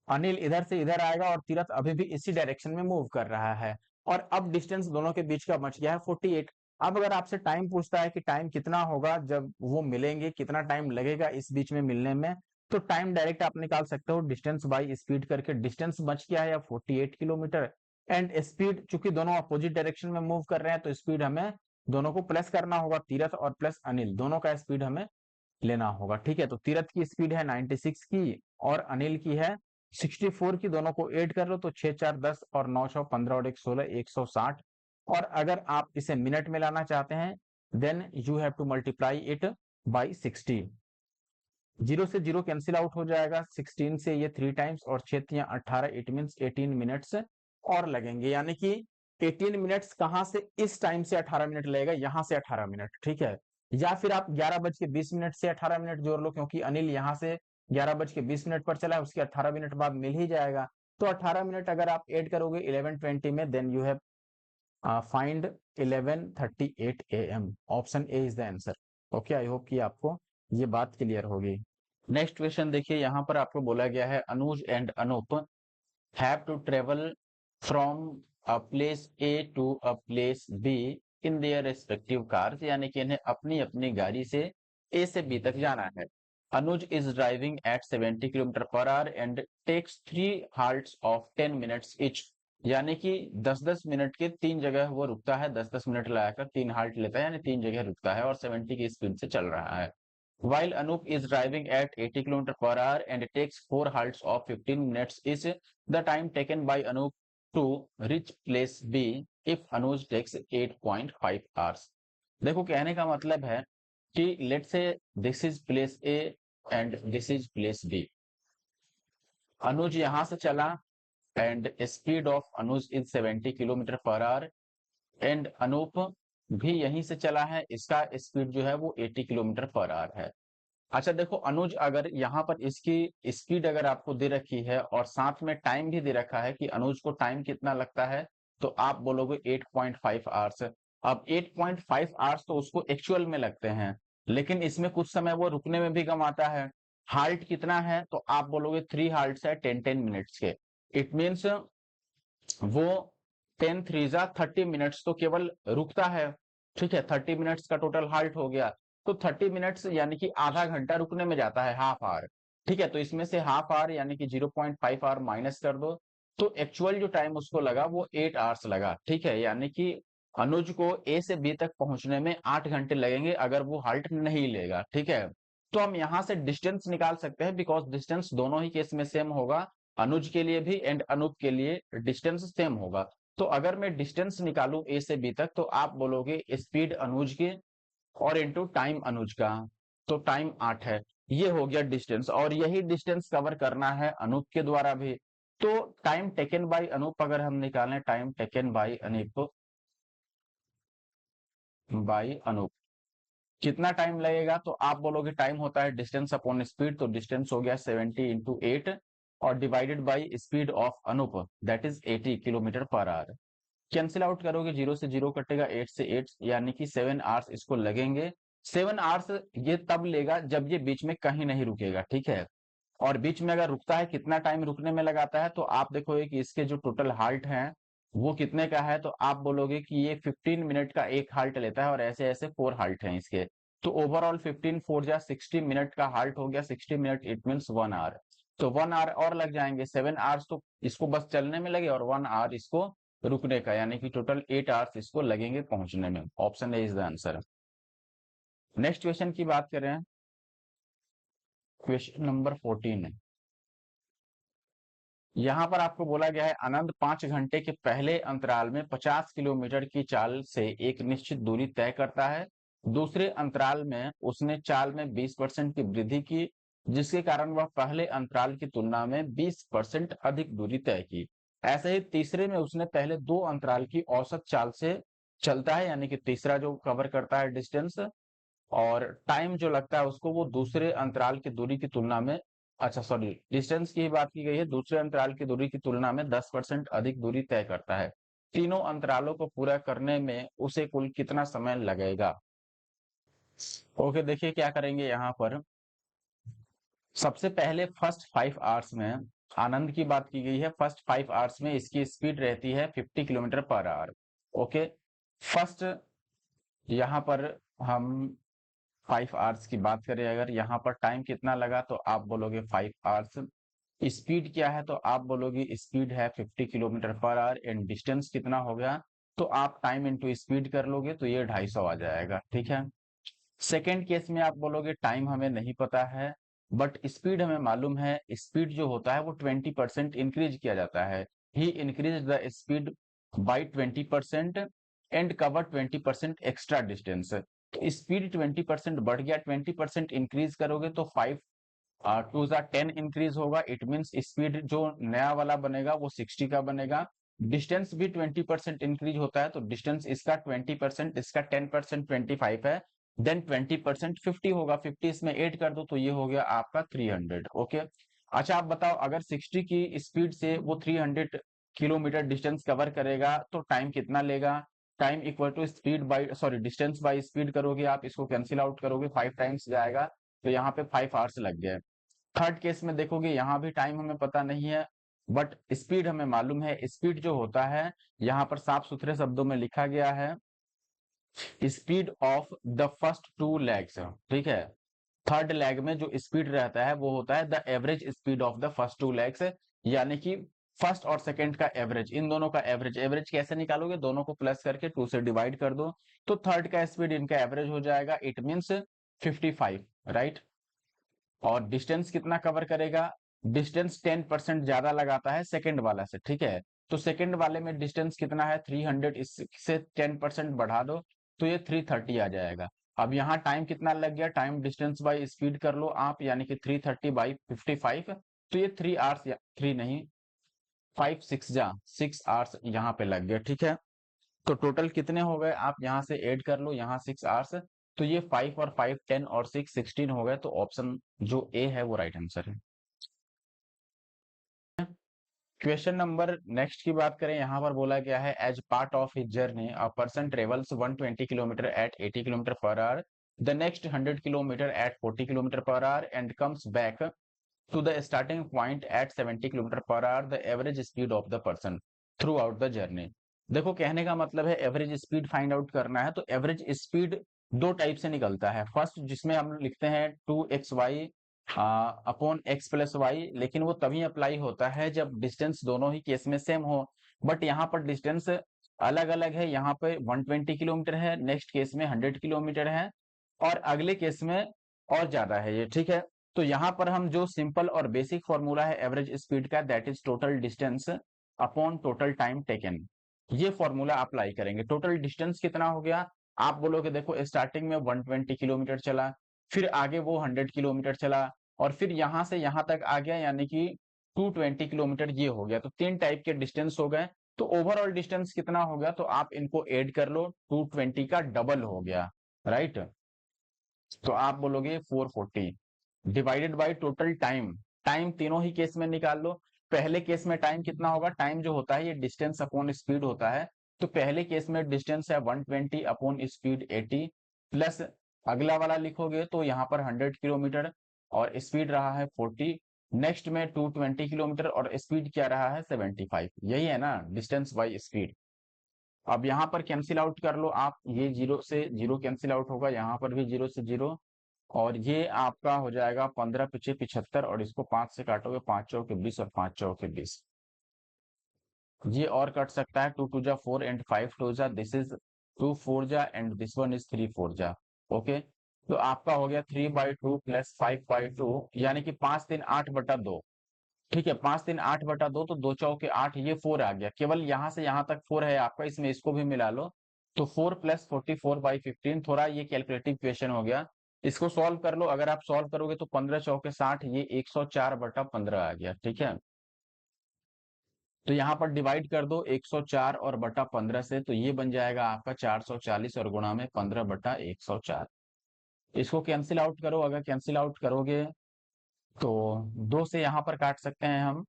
अनिल इधर से इधर आएगा और तीरथ अभी भी इसी डायरेक्शन में मूव कर रहा है, और अब डिस्टेंस दोनों के बीच का बच गया है 48। अब अगर आपसे टाइम पूछता है कि टाइम कितना होगा जब वो मिलेंगे, कितना टाइम लगेगा इस बीच में मिलने में, तो टाइम डायरेक्ट आप निकाल सकते हो डिस्टेंस बाई स्पीड करके। डिस्टेंस बच गया है 48 किलोमीटर, एंड स्पीड चूंकि दोनों अपोजिट डायरेक्शन में मूव कर रहे हैं तो स्पीड हमें दोनों को प्लस करना होगा, तीरथ और प्लस अनिल दोनों का स्पीड हमें लेना होगा, ठीक है। तो तीरथ की स्पीड है 96 की और अनिल की है 64 की, दोनों को ऐड कर लो तो 6 4 10 और 9 6 15 और 1 16 160। और अगर आप इसे मिनट में लाना चाहते हैं, then you have to multiply it by 60। Zero से जीरो कैंसिल आउट हो जाएगा, 16 से ये 3 टाइम्स और 6 या 18, इट मीन्स 18 मिनट्स और लगेंगे, यानी कि 18 मिनट्स कहां से, इस टाइम से 18 मिनट लगेगा, यहां से 18 मिनट, ठीक है। या फिर आप 11:20 से 18 मिनट जोड़ लो, क्योंकि अनिल यहां से 11:20 पर चला है, उसके 18 मिनट बाद मिल ही जाएगा। तो 18 मिनट अगर आप ऐड करोगे 11:20 में, then you have find 11:38 AM। Option A is the answer. Okay, I hope कि आपको ये बात क्लियर होगी। नेक्स्ट क्वेश्चन देखिए, यहाँ पर आपको बोला गया है Anuj and Anoop have to travel from a place A to a place B in their respective cars, यानी कि इन्हें अपनी अपनी गाड़ी से ए से बी तक जाना है। Anuj is driving at 70 kilometre per hour and takes 3 halts of 10 minutes each, यानी कि 10-10 मिनट के 3 जगह वो रुकता है, 10-10 मिनट लगाकर 3 हाल्ट लेता है, यानी 3 जगह रुकता है और 70 की स्पीड से चल रहा है। While Anup is driving at 80 km per hour and takes 4 halts of 15 minutes is the time taken by Anup to reach place B if Anuj takes 8.5 hours। देखो कहने का मतलब है कि let's say this is place A and this is place B. Anuj यहां से चला and speed of Anuj is 70 kilometre per hour and Anoop भी यहीं से चला है, इसका स्पीड जो है वो 80 किलोमीटर पर आवर है। अच्छा देखो, अनुज अगर यहाँ पर इसकी स्पीड अगर आपको दे रखी है और साथ में टाइम भी दे रखा है कि अनुज को टाइम कितना लगता है, तो आप बोलोगे 8.5 आवर्स। अब 8.5 आवर्स तो उसको एक्चुअल में लगते हैं, लेकिन इसमें कुछ समय वो रुकने में भी कमाता है। हाल्ट कितना है, तो आप बोलोगे 3 हाल्ट है 10-10 मिनट्स के। इट मीन्स वो 10 3 जा 30 मिनट्स तो केवल रुकता है, ठीक है। 30 मिनट्स का टोटल हाल्ट हो गया, तो 30 मिनट्स यानी कि आधा घंटा रुकने में जाता है, हाफ आवर, ठीक है। तो इसमें से हाफ आवर यानी कि 0.5 आवर माइनस कर दो, तो एक्चुअल जो टाइम उसको लगा वो 8 आवर्स लगा, ठीक है। यानी कि अनुज को ए से बी तक पहुंचने में 8 घंटे लगेंगे अगर वो हाल्ट नहीं लेगा, ठीक है। तो हम यहां से डिस्टेंस निकाल सकते हैं, बिकॉज डिस्टेंस दोनों ही केस में सेम होगा, अनुज के लिए भी एंड अनूप के लिए डिस्टेंस सेम होगा। तो अगर मैं डिस्टेंस निकालूं ए से बी तक, तो आप बोलोगे स्पीड अनुज की और इनटू टाइम अनुज का, तो टाइम 8 है। ये हो गया डिस्टेंस, और यही डिस्टेंस कवर करना है अनूप के द्वारा भी। तो टाइम टेकन बाय अनूप अगर हम निकालें, टाइम टेकन बाय अनूप कितना टाइम लगेगा, तो आप बोलोगे टाइम होता है डिस्टेंस अपॉन स्पीड, तो डिस्टेंस हो गया 70 इंटू 8 और divided by speed of Anoop, that is 80 kilometre per hour. Cancel out करोगे, 0 से 0 कटेगा, 8 से 8, यानी कि 7 आवर्स इसको लगेंगे। 7 आवर्स ये तब लेगा जब ये बीच में कहीं नहीं रुकेगा, ठीक है। और बीच में अगर रुकता है, कितना टाइम रुकने में लगाता है, तो आप देखोगे कि इसके जो टोटल हाल्ट हैं वो कितने का है, तो आप बोलोगे कि ये 15 मिनट का एक हाल्ट लेता है और ऐसे ऐसे 4 हाल्ट हैं इसके। तो ओवरऑल 15 4 जा 60 मिनट का हाल्ट हो गया, 60 मिनट इट मीन्स 1 आवर। तो 1 आवर और लग जाएंगे, 7 आवर्स तो इसको बस चलने में लगे और 1 आवर इसको रुकने का, यानी कि टोटल 8 आवर्स इसको लगेंगे पहुंचने में। Option A is the answer. Next question की बात करें, क्वेश्चन नंबर 14। यहाँ पर आपको बोला गया है आनंद 5 घंटे के पहले अंतराल में 50 किलोमीटर की चाल से एक निश्चित दूरी तय करता है। दूसरे अंतराल में उसने चाल में 20% की वृद्धि की, जिसके कारण वह पहले अंतराल की तुलना में 20% अधिक दूरी तय की। ऐसे ही तीसरे में उसने पहले 2 अंतराल की औसत चाल से चलता है, यानी कि तीसरा जो कवर करता है डिस्टेंस और टाइम जो लगता है उसको, वो दूसरे अंतराल की दूरी की तुलना में, अच्छा सॉरी, डिस्टेंस की बात की गई है, दूसरे अंतराल की दूरी की तुलना में 10% अधिक दूरी तय करता है। तीनों अंतरालों को पूरा करने में उसे कुल कितना समय लगेगा। ओके, देखिए क्या करेंगे यहाँ पर। सबसे पहले फर्स्ट 5 आवर्स में आनंद की बात की गई है, फर्स्ट 5 आवर्स में इसकी स्पीड रहती है 50 kilometre per our. Okay, first यहाँ पर हम 5 आवर्स की बात करें, अगर यहाँ पर टाइम कितना लगा, तो आप बोलोगे 5 आवर्स। स्पीड क्या है, तो आप बोलोगे स्पीड है 50 kilometre per hour and distance कितना हो गया, तो आप टाइम इंटू स्पीड कर लोगे तो ये 250 आ जाएगा, ठीक है। सेकेंड केस में आप बोलोगे टाइम हमें नहीं पता है बट स्पीड हमें मालूम है, स्पीड जो होता है वो 20% इंक्रीज किया जाता है। He increase the speed by 20% and cover 20% extra distance. तो स्पीड 20% बढ़ गया, 20% इंक्रीज करोगे तो 5 टू ज़ा 10 इंक्रीज होगा, इट मीन्स स्पीड जो नया वाला बनेगा वो 60 का बनेगा। डिस्टेंस भी 20% इंक्रीज होता है, तो डिस्टेंस इसका 20%, इसका 10% 25 है, देन 20% 50 होगा, 50 इसमें ऐड कर दो तो ये हो गया आपका 300। ओके, अच्छा आप बताओ अगर 60 की स्पीड से वो 300 किलोमीटर डिस्टेंस कवर करेगा तो टाइम कितना लेगा? Time equal to speed by sorry distance by speed करोगे आप, इसको कैंसिल आउट करोगे 5 टाइम्स जाएगा, तो यहाँ पे 5 आवर्स लग गए। थर्ड केस में देखोगे यहाँ भी टाइम हमें पता नहीं है, बट स्पीड हमें मालूम है। स्पीड जो होता है यहाँ पर साफ सुथरे शब्दों में लिखा गया है, speed of the first 2 legs, ठीक है। थर्ड लेग में जो स्पीड रहता है वो होता है the average speed of the first 2 legs, यानी कि फर्स्ट और सेकंड का एवरेज, इन दोनों का एवरेज। एवरेज कैसे निकालोगे? दोनों को प्लस करके 2 से डिवाइड कर दो, तो थर्ड का स्पीड इनका एवरेज हो जाएगा, इट मीन्स 55, राइट। और डिस्टेंस कितना कवर करेगा? डिस्टेंस 10% ज्यादा लगाता है सेकंड वाला से, ठीक है। तो सेकंड वाले में डिस्टेंस कितना है? 300, इससे 10% बढ़ा दो तो ये 330 आ जाएगा। अब यहाँ टाइम कितना लग गया? टाइम डिस्टेंस बाई स्पीड कर लो आप, यानी कि 330 बाई 55, तो ये 3 आवर्स, या 3 नहीं 5 6 जा 6 आवर्स यहाँ पे लग गया, ठीक है। तो टोटल कितने हो गए? आप यहाँ से ऐड कर लो, यहाँ 6 आवर्स, तो ये 5 और 5 10 और 6 16 हो गए, तो ऑप्शन जो ए है वो राइट आंसर है। क्वेश्चन नंबर नेक्स्ट की बात करें, यहाँ पर बोला गया है as part of his journey a person travels 120 kilometre at 80 kilometre per hour, the next 100 kilometre at 40 kilometre per hour and comes back to the starting point at 70 kilometre per hour, the average speed of the person throughout the journey. देखो कहने का मतलब है एवरेज स्पीड फाइंड आउट करना है, तो एवरेज स्पीड दो टाइप से निकलता है। फर्स्ट जिसमें हम लिखते हैं 2xy upon x plus Y, लेकिन वो तभी अप्लाई होता है जब डिस्टेंस दोनों ही केस में सेम हो। बट यहाँ पर डिस्टेंस अलग अलग है, यहाँ पे 120 किलोमीटर है, नेक्स्ट केस में 100 किलोमीटर है, और अगले केस में और ज्यादा है ये, ठीक है। तो यहाँ पर हम जो सिंपल और बेसिक फॉर्मूला है एवरेज स्पीड का, that is total distance upon total time taken, ये फॉर्मूला अप्लाई करेंगे। टोटल डिस्टेंस कितना हो गया? आप बोलोगे देखो स्टार्टिंग में 120 किलोमीटर चला, फिर आगे वो 100 किलोमीटर चला, और फिर यहां से यहां तक आ गया, यानी कि 220 किलोमीटर ये हो गया। तो 3 टाइप के डिस्टेंस हो गए, तो ओवरऑल डिस्टेंस कितना हो गया? तो आप इनको ऐड कर लो, 220 का डबल हो गया, राइट। तो आप बोलोगे 440 divided by total time. Time तीनों ही केस में निकाल लो। पहले केस में टाइम कितना होगा? टाइम जो होता है ये डिस्टेंस अपॉन स्पीड होता है, तो पहले केस में डिस्टेंस है 120 अपॉन स्पीड 80, प्लस अगला वाला लिखोगे तो यहाँ पर 100 किलोमीटर और स्पीड रहा है 40, नेक्स्ट में 220 किलोमीटर और स्पीड क्या रहा है 75। यही है ना डिस्टेंस बाई स्पीड। अब यहाँ पर कैंसिल आउट कर लो आप, ये जीरो से जीरो कैंसिल आउट होगा, यहाँ पर भी जीरो से जीरो, और ये आपका हो जाएगा 15 पिछे 75, और इसको 5 से काटोगे, 5 चौके 20 और 5 चौके 20। ये और कट सकता है, 2 2 जा 4 एंड 5 2 जा, दिस इज 2 4 जा एंड दिस वन इज 3 4 जा। ओके, तो आपका हो गया 3/2 प्लस 5/2, यानी कि 5 3 8/2। ठीक है, 5 3 8/2, तो 2 चौके 8, ये 4 आ गया। केवल यहाँ से यहाँ तक 4 है आपका, इसमें इसको भी मिला लो, तो 4 प्लस 44/15। थोड़ा ये कैलकुलेटिव क्वेश्चन हो गया, इसको सॉल्व कर लो। अगर आप सॉल्व करोगे तो 15 चौके 60, ये 104/15 आ गया, ठीक है। तो यहाँ पर डिवाइड कर दो 104 और बटा 15 से, तो ये बन जाएगा आपका 440 और गुणा में 15/104। इसको कैंसिल आउट करो, अगर कैंसिल आउट करोगे तो 2 से यहाँ पर काट सकते हैं हम,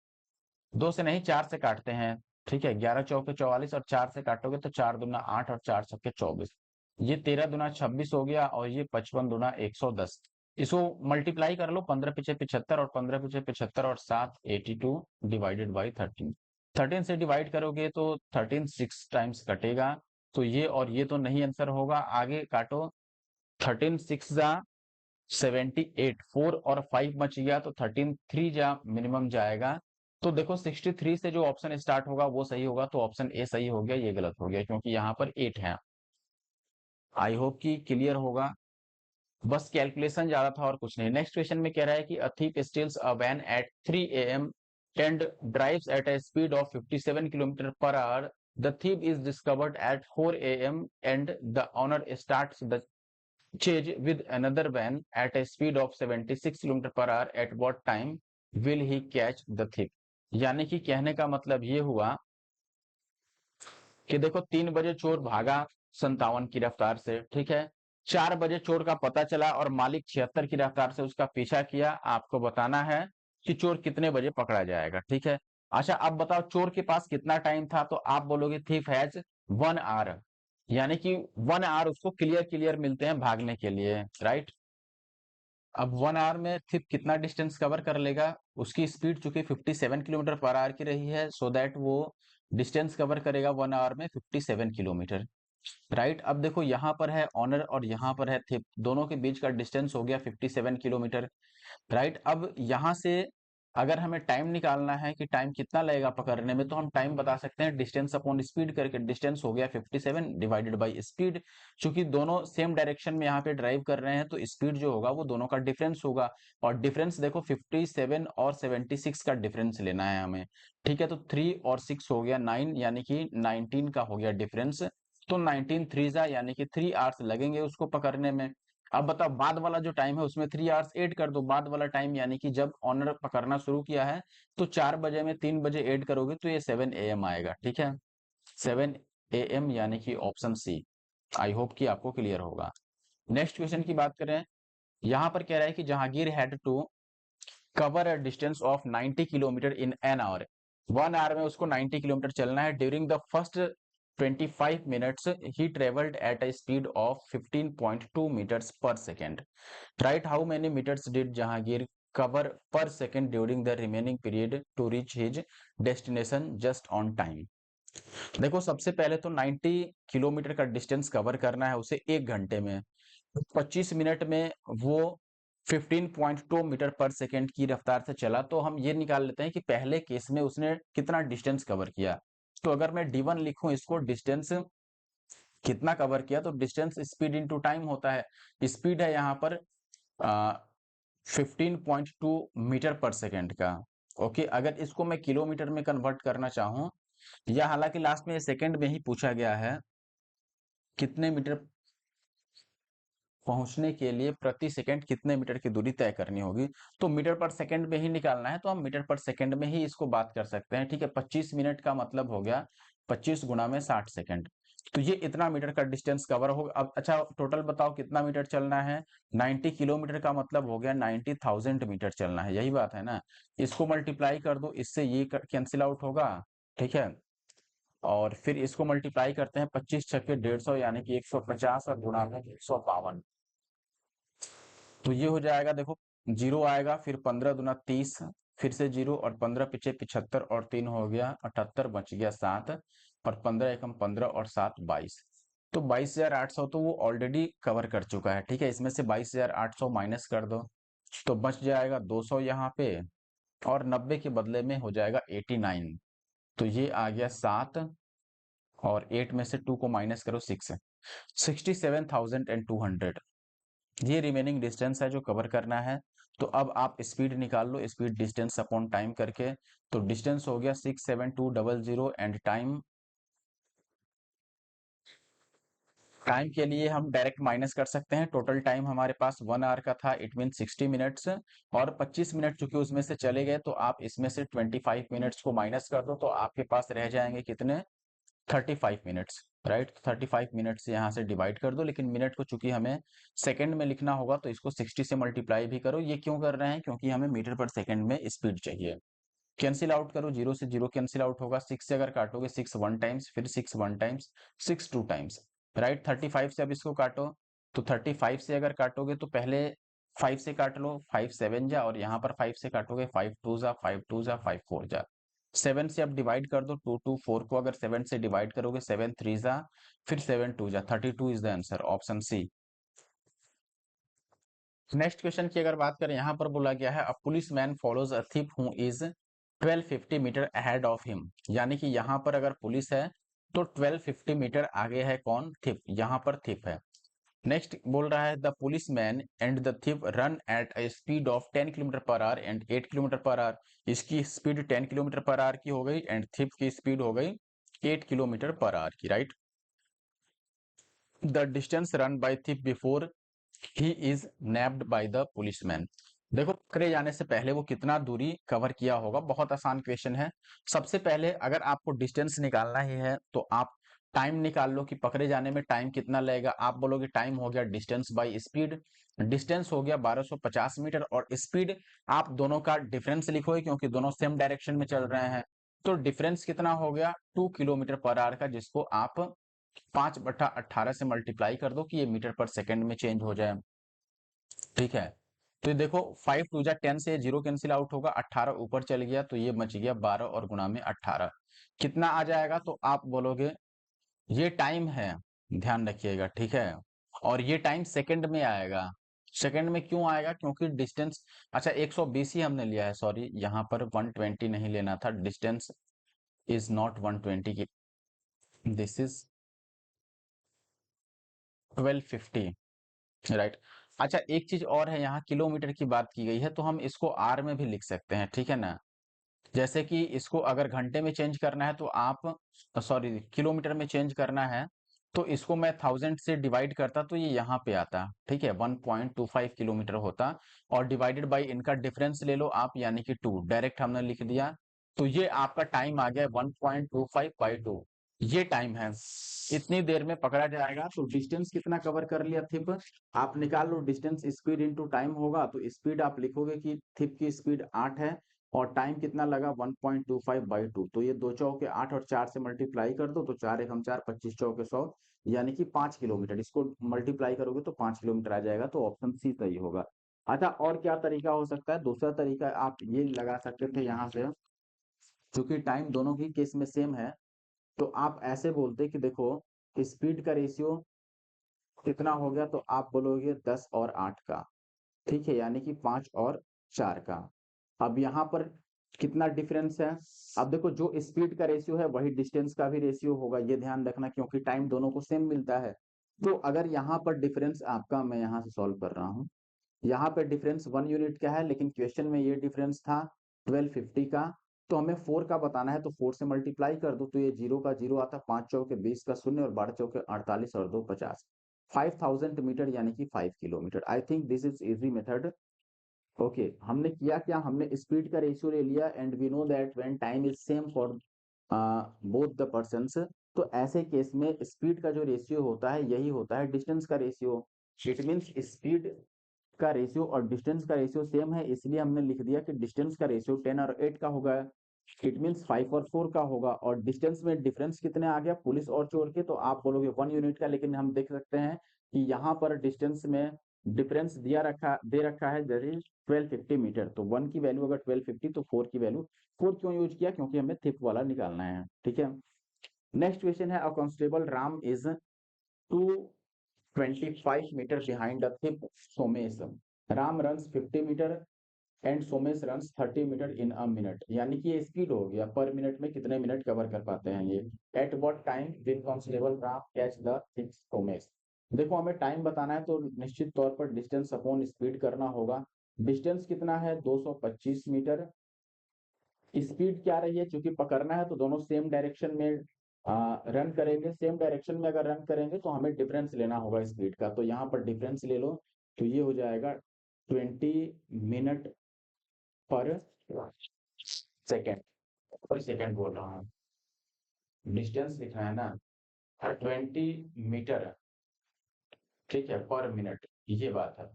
2 से नहीं 4 से काटते हैं, ठीक है। 11 चौके 44 और 4 से काटोगे तो 4 दूना 8 और 4 छक्के 24, ये 13 दूना 26 हो गया, और ये 55 दूना 110। इसको मल्टीप्लाई कर लो, 15 पीछे 75 और 15 पीछे 75 और 7 82 डिवाइडेड बाई 13। 13 से डिवाइड करोगे तो 13 6 टाइम्स कटेगा, तो ये और ये तो नहीं आंसर होगा, आगे काटो। 13 6 जा 78, 4 और 5 बच गया, तो 13 3 जा मिनिमम जाएगा। तो देखो 63 से जो ऑप्शन स्टार्ट होगा वो सही होगा, तो ऑप्शन ए सही हो गया, ये गलत हो गया क्योंकि यहाँ पर 8 है। आई होप कि क्लियर होगा, बस कैलकुलेशन ज्यादा था और कुछ नहीं। नेक्स्ट क्वेश्चन में कह रहा है कि अ thief steals a van at 3 a.m. and drives at a speed of 57 kilometer per hour. The thief is discovered at 4 a.m. and the owner starts the chase with another van at a speed of 76 kilometre per our at what time will he catch the thief? यानी कि कहने का मतलब ये हुआ कि देखो 3 बजे चोर भागा 57 की रफ्तार से, ठीक है। 4 बजे चोर का पता चला और मालिक 76 की रफ्तार से उसका पीछा किया। आपको बताना है कि चोर कितने बजे पकड़ा जाएगा, ठीक है। अच्छा, अब बताओ चोर के पास कितना टाइम था, तो आप बोलोगे थीफ हैज 1 आवर, यानी कि 1 आवर उसको क्लियर क्लियर मिलते हैं भागने के लिए, राइट। अब 1 आवर में थिप कितना डिस्टेंस कवर कर लेगा, उसकी स्पीड चूंकि 57 किलोमीटर पर आवर की रही है, सो दैट वो डिस्टेंस कवर करेगा 1 आवर में 57 किलोमीटर, राइट। अब देखो यहाँ पर है ऑनर और यहाँ पर है थिप, दोनों के बीच का डिस्टेंस हो गया 57 किलोमीटर, राइट। अब यहाँ से अगर हमें टाइम निकालना है कि टाइम कितना लगेगा पकड़ने में, तो हम टाइम बता सकते हैं डिस्टेंस अपॉन स्पीड करके। डिस्टेंस हो गया 57 डिवाइडेड बाय स्पीड, क्योंकि दोनों सेम डायरेक्शन में यहाँ पे ड्राइव कर रहे हैं, तो स्पीड जो होगा वो दोनों का डिफरेंस होगा। और डिफरेंस देखो 57 और 76 का डिफरेंस लेना है हमें, ठीक है। तो 3 और 6 हो गया 9, यानी कि 19 का हो गया डिफरेंस। तो 19 3 यानी कि 3 आवर्स लगेंगे उसको पकड़ने में। अब बताओ बाद वाला जो टाइम है उसमें 3 आवर्स ऐड कर दो, बाद वाला टाइम यानी कि जब ऑनर पकड़ना शुरू किया है, तो 4 बजे में 3 बजे ऐड करोगे तो ये 7 AM आएगा, ठीक है। 7 AM यानी कि ऑप्शन सी। आई होप कि आपको क्लियर होगा। नेक्स्ट क्वेश्चन की बात करें, यहाँ पर कह रहा है कि Jahangir had to cover a distance of 90 kilometre in an hour. 1 hour में उसको 90 किलोमीटर चलना है। During the first 25 minutes he travelled at a speed of 15.2 metres per second, right. How many metres did Jahangir cover per second during the remaining period to reach his destination just on time. देखो सबसे पहले तो 90 किलोमीटर का डिस्टेंस कवर करना है उसे 1 घंटे में, 25 मिनट में वो 15.2 मीटर पर सेकेंड की रफ्तार से चला। तो हम ये निकाल लेते हैं कि पहले केस में उसने कितना डिस्टेंस कवर किया। तो अगर मैं D1 लिखूं इसको, डिस्टेंस कितना कवर किया, तो डिस्टेंस स्पीड इनटू टाइम होता है। स्पीड है यहाँ पर 15.2 मीटर पर सेकेंड का, ओके। अगर इसको मैं किलोमीटर में कन्वर्ट करना चाहूं, या हालांकि लास्ट में सेकंड में ही पूछा गया है, कितने मीटर पहुंचने के लिए प्रति सेकंड कितने मीटर की दूरी तय करनी होगी, तो मीटर पर सेकंड में ही निकालना है, तो हम मीटर पर सेकंड में ही इसको बात कर सकते हैं, ठीक है। 25 मिनट का मतलब हो गया 25 गुणा में 60 सेकंड, तो ये इतना मीटर का डिस्टेंस कवर होगा। अब अच्छा टोटल बताओ कितना मीटर चलना है, 90 किलोमीटर का मतलब हो गया 90,000 मीटर चलना है, यही बात है ना। इसको मल्टीप्लाई कर दो, इससे ये कैंसिल आउट होगा, ठीक है। और फिर इसको मल्टीप्लाई करते हैं 25 छक्के 150 यानी कि 150 और गुणा में 152, तो ये हो जाएगा देखो, जीरो आएगा, फिर 15 दूना 30, फिर से जीरो, और 15 पीछे 75 और 3 हो गया 78, बच गया 7, और 15 एकम 15 और 7 22। तो 22,800 तो वो ऑलरेडी कवर कर चुका है, ठीक है। इसमें से 22,800 माइनस कर दो, तो बच जाएगा 200 यहाँ पे, और 90 के बदले में हो जाएगा 89। तो ये आ गया 7, और 8 में से 2 को माइनस करो 6, 67,200 ये रिमेनिंग डिस्टेंस है जो कवर करना है। तो अब आप स्पीड निकाल लो, स्पीड डिस्टेंस अपॉन टाइम करके। तो डिस्टेंस हो गया 67200 एंड टाइम, टाइम के लिए हम डायरेक्ट माइनस कर सकते हैं। टोटल टाइम हमारे पास 1 आवर का था, इट मीन 60 मिनट्स, और 25 मिनट चूंकि उसमें से चले गए, तो आप इसमें से 25 मिनट्स को माइनस कर दो, तो आपके पास रह जाएंगे कितने, 35 मिनट्स, राइट। 35 मिनट से यहाँ से डिवाइड कर दो, लेकिन मिनट को चूंकि हमें सेकंड में लिखना होगा, तो इसको 60 से मल्टीप्लाई भी करो। ये क्यों कर रहे हैं, क्योंकि हमें मीटर पर सेकंड में स्पीड चाहिए। कैंसिल आउट करो, जीरो से जीरो कैंसिल आउट होगा, 6 से अगर काटोगे 6 वन टाइम्स, फिर 6 one times, 6 two times, right. 35 से अब इसको काटो, तो 35 से अगर काटोगे तो पहले 5 से काट लो, 5 7 जा, और यहाँ पर 5 से काटोगे 5 2 जा, 5 2 जा, 5 4 जा। 7 से अब डिवाइड कर दो, 2 2 4 को अगर 7 से डिवाइड करोगे 7 3 जा, फिर 7 2 जा, 32 is the answer, option C. Next question की अगर बात करें, यहाँ पर बोला गया है a policeman follows a thief who is 1250 metre ahead of him, यानी कि यहाँ पर अगर पुलिस है तो 1250 मीटर आगे है कौन, थिप, यहाँ पर थिप है। नेक्स्ट बोल रहा है the policeman and the thief run at a speed of 10 kilometre per hour and 8 kilometre per hour. इसकी स्पीड 10 किलोमीटर पर आवर की हो गई, एंड थिप की स्पीड हो गई 8 किलोमीटर पर आवर की, right. The distance run by thief before he is nabbed by the policeman. देखो पकड़े जाने से पहले वो कितना दूरी कवर किया होगा, बहुत आसान क्वेश्चन है। सबसे पहले अगर आपको डिस्टेंस निकालना ही है तो आप टाइम निकाल लो कि पकड़े जाने में टाइम कितना लगेगा। आप बोलोगे टाइम हो गया डिस्टेंस बाय स्पीड, डिस्टेंस हो गया 1250 मीटर और स्पीड आप दोनों का डिफरेंस लिखोगे क्योंकि दोनों सेम डायरेक्शन में चल रहे हैं। तो डिफरेंस कितना हो गया 2 किलोमीटर पर आवर का, जिसको आप 5/18 से मल्टीप्लाई कर दो कि ये मीटर पर सेकंड में चेंज हो जाए। ठीक है, तो ये देखो 5 टू जा 10 से 0 कैंसिल आउट होगा, 18 ऊपर चल गया तो ये बच गया 12 और गुणा में 18 कितना आ जाएगा। तो आप बोलोगे ये टाइम है, ध्यान रखिएगा ठीक है, और ये टाइम सेकंड में आएगा। सेकंड में क्यों आएगा, क्योंकि डिस्टेंस, अच्छा 120 ही हमने लिया है, सॉरी यहाँ पर 120 नहीं लेना था, डिस्टेंस इज नॉट 120 की, दिस इज 1250, राइट। अच्छा एक चीज और है, यहाँ किलोमीटर की बात की गई है तो हम इसको आर में भी लिख सकते हैं, ठीक है ना। जैसे कि इसको अगर घंटे में चेंज करना है तो आप, सॉरी किलोमीटर में चेंज करना है तो इसको मैं 1000 से डिवाइड करता तो ये यहाँ पे आता, ठीक है 1.25 किलोमीटर होता, और डिवाइडेड बाय इनका डिफरेंस ले लो आप यानी कि 2, डायरेक्ट हमने लिख दिया। तो ये आपका टाइम आ गया 1.25/2, ये टाइम है, इतनी देर में पकड़ा जाएगा। तो डिस्टेंस कितना कवर कर लिया थिप, आप निकाल लो, डिस्टेंस स्पीड इनटू टाइम होगा तो स्पीड आप लिखोगे कि थिप की स्पीड 8 है और टाइम कितना लगा 1.25/2, तो ये 2 चौके 8 और 4 से मल्टीप्लाई कर दो तो 4 एकम 4, 25 चौके 100 यानी कि 5 किलोमीटर, इसको मल्टीप्लाई करोगे तो 5 किलोमीटर आ जाएगा, तो ऑप्शन सी सही होगा। अच्छा और क्या तरीका हो सकता है, दूसरा तरीका आप ये लगा सकते थे यहाँ से, क्योंकि टाइम दोनों ही केस में सेम है तो आप ऐसे बोलते कि देखो स्पीड का रेशियो कितना हो गया, तो आप बोलोगे 10 और 8 का, ठीक है, यानी कि 5 और 4 का। अब यहाँ पर कितना डिफरेंस है, अब देखो जो स्पीड का रेशियो है वही डिस्टेंस का भी रेशियो होगा, ये ध्यान रखना क्योंकि टाइम दोनों को सेम मिलता है। तो अगर यहाँ पर डिफरेंस आपका, मैं यहाँ से सॉल्व कर रहा हूँ, यहाँ पे डिफरेंस 1 यूनिट का है लेकिन क्वेश्चन में ये डिफरेंस था 1250 का, तो हमें 4 का बताना है तो 4 से मल्टीप्लाई कर दो तो ये 0 का 0 आता, 5 चौके 20 का 0 और 12 चौके 48 और 2 50, 5000 मीटर यानी कि 5 kilometre. I think this is easy method. Okay, हमने किया क्या, हमने स्पीड का रेशियो ले लिया and we know that when time is same for both the persons, तो ऐसे केस में स्पीड का जो रेशियो होता है यही होता है डिस्टेंस का रेशियो। इट मीन्स स्पीड का रेशियो और डिस्टेंस का रेशियो सेम है, इसलिए हमने लिख दिया कि डिस्टेंस का रेशियो 10 और 8 का होगा, इट मीन्स 5 और 4 का होगा। और डिस्टेंस में डिफरेंस कितने आ गया पुलिस और चोर के, तो आप बोलोगे 1 यूनिट का, लेकिन हम देख सकते हैं कि यहाँ पर डिस्टेंस में डिफरेंस दे रखा है दैट इज 1250 मीटर, तो 1 की वैल्यू अगर 1250 तो 4 की वैल्यू 4 क्यों यूज किया, क्योंकि हमें थिप वाला निकालना है, ठीक है। नेक्स्ट क्वेश्चन है, a constable Ram is 225 metre behind the thief Somesh, Ram runs 50 metre and Somesh runs 30 metre in a minute, यानी कि ये स्पीड हो गया, पर मिनट में कितने मिनट कवर कर पाते हैं ये। At what time will constable Ram catch the thief Somesh. देखो हमें टाइम बताना है तो निश्चित तौर पर डिस्टेंस अपॉन स्पीड करना होगा। डिस्टेंस कितना है 225 मीटर, स्पीड क्या रही है, क्योंकि पकड़ना है तो दोनों सेम डायरेक्शन में रन करेंगे, सेम डायरेक्शन में अगर रन करेंगे तो हमें डिफरेंस लेना होगा स्पीड का, तो यहाँ पर डिफरेंस ले लो तो ये हो जाएगा 20 मिनट पर सेकेंड, पर सेकेंड बोल रहा हूँ, डिस्टेंस लिखना है ना, 20 मीटर, ठीक है पर मिनट, ये बात है,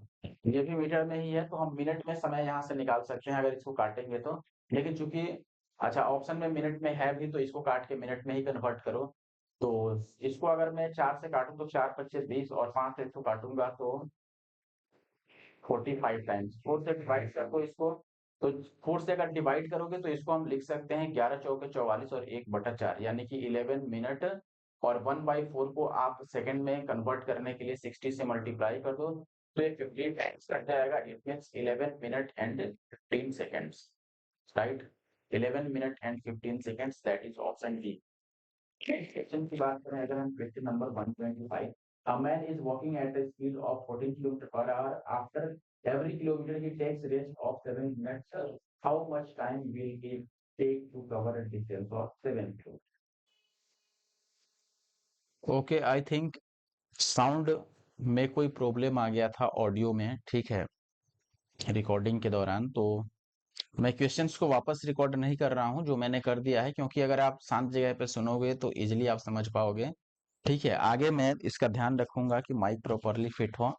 ये भी मीटर में ही है तो हम मिनट में समय यहाँ से निकाल सकते हैं अगर इसको काटेंगे तो, लेकिन चूंकि अच्छा ऑप्शन में मिनट में है भी तो इसको काट के मिनट में ही कन्वर्ट करो। तो इसको अगर मैं 4 से काटूं तो 4 पच्चे 20 और 5 से इसको काटूंगा तो 45 टाइम्स, 4 से डिवाइड कर दो इसको, तो 4 से अगर डिवाइड करोगे तो इसको हम लिख सकते हैं 11 चौके 44 और 1/4 यानी कि 11 मिनट, और 1/4 को आप सेकंड में कन्वर्ट करने के लिए 60 से मल्टीप्लाई कर दो तो ये 15 टाइम्स कट जाएगा, it means 11 minute and 15 seconds, right, 11 minute and 15 seconds, that is option D. Question की बात करें अगर हम question number 125, a man is walking at a speed of 14 km per hour, after every kilometer he takes rest of 7 minutes, how much time will he take to cover a distance of 7 kilometers? Okay, I think sound में कोई प्रॉब्लम आ गया था ऑडियो में, ठीक है, रिकॉर्डिंग के दौरान, तो मैं क्वेश्चंस को वापस रिकॉर्ड नहीं कर रहा हूं, जो मैंने कर दिया है, क्योंकि अगर आप शांत जगह पे सुनोगे तो इजीली आप समझ पाओगे। ठीक है, आगे मैं इसका ध्यान रखूंगा कि माइक प्रॉपरली फिट हो।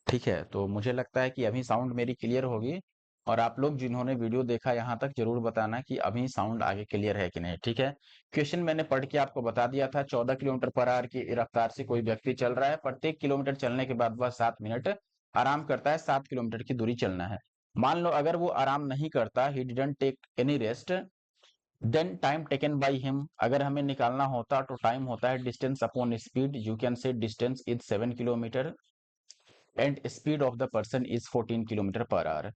ठीक है, तो मुझे लगता है कि अभी साउंड मेरी क्लियर होगी, और आप लोग जिन्होंने वीडियो देखा यहाँ तक जरूर बताना कि अभी साउंड आगे क्लियर है कि नहीं। ठीक है, क्वेश्चन मैंने पढ़ के आपको बता दिया था। 14 किलोमीटर पर आवर की रफ्तार से कोई व्यक्ति चल रहा है, प्रत्येक किलोमीटर चलने के बाद वह 7 मिनट आराम करता है, 7 किलोमीटर की दूरी चलना है। मान लो अगर वो आराम नहीं करता, he didn't take any rest, then time taken by him, अगर हमें निकालना होता तो टाइम होता है distance upon speed, you can say distance is 7 kilometre and speed of the person is 14 kilometer per hour.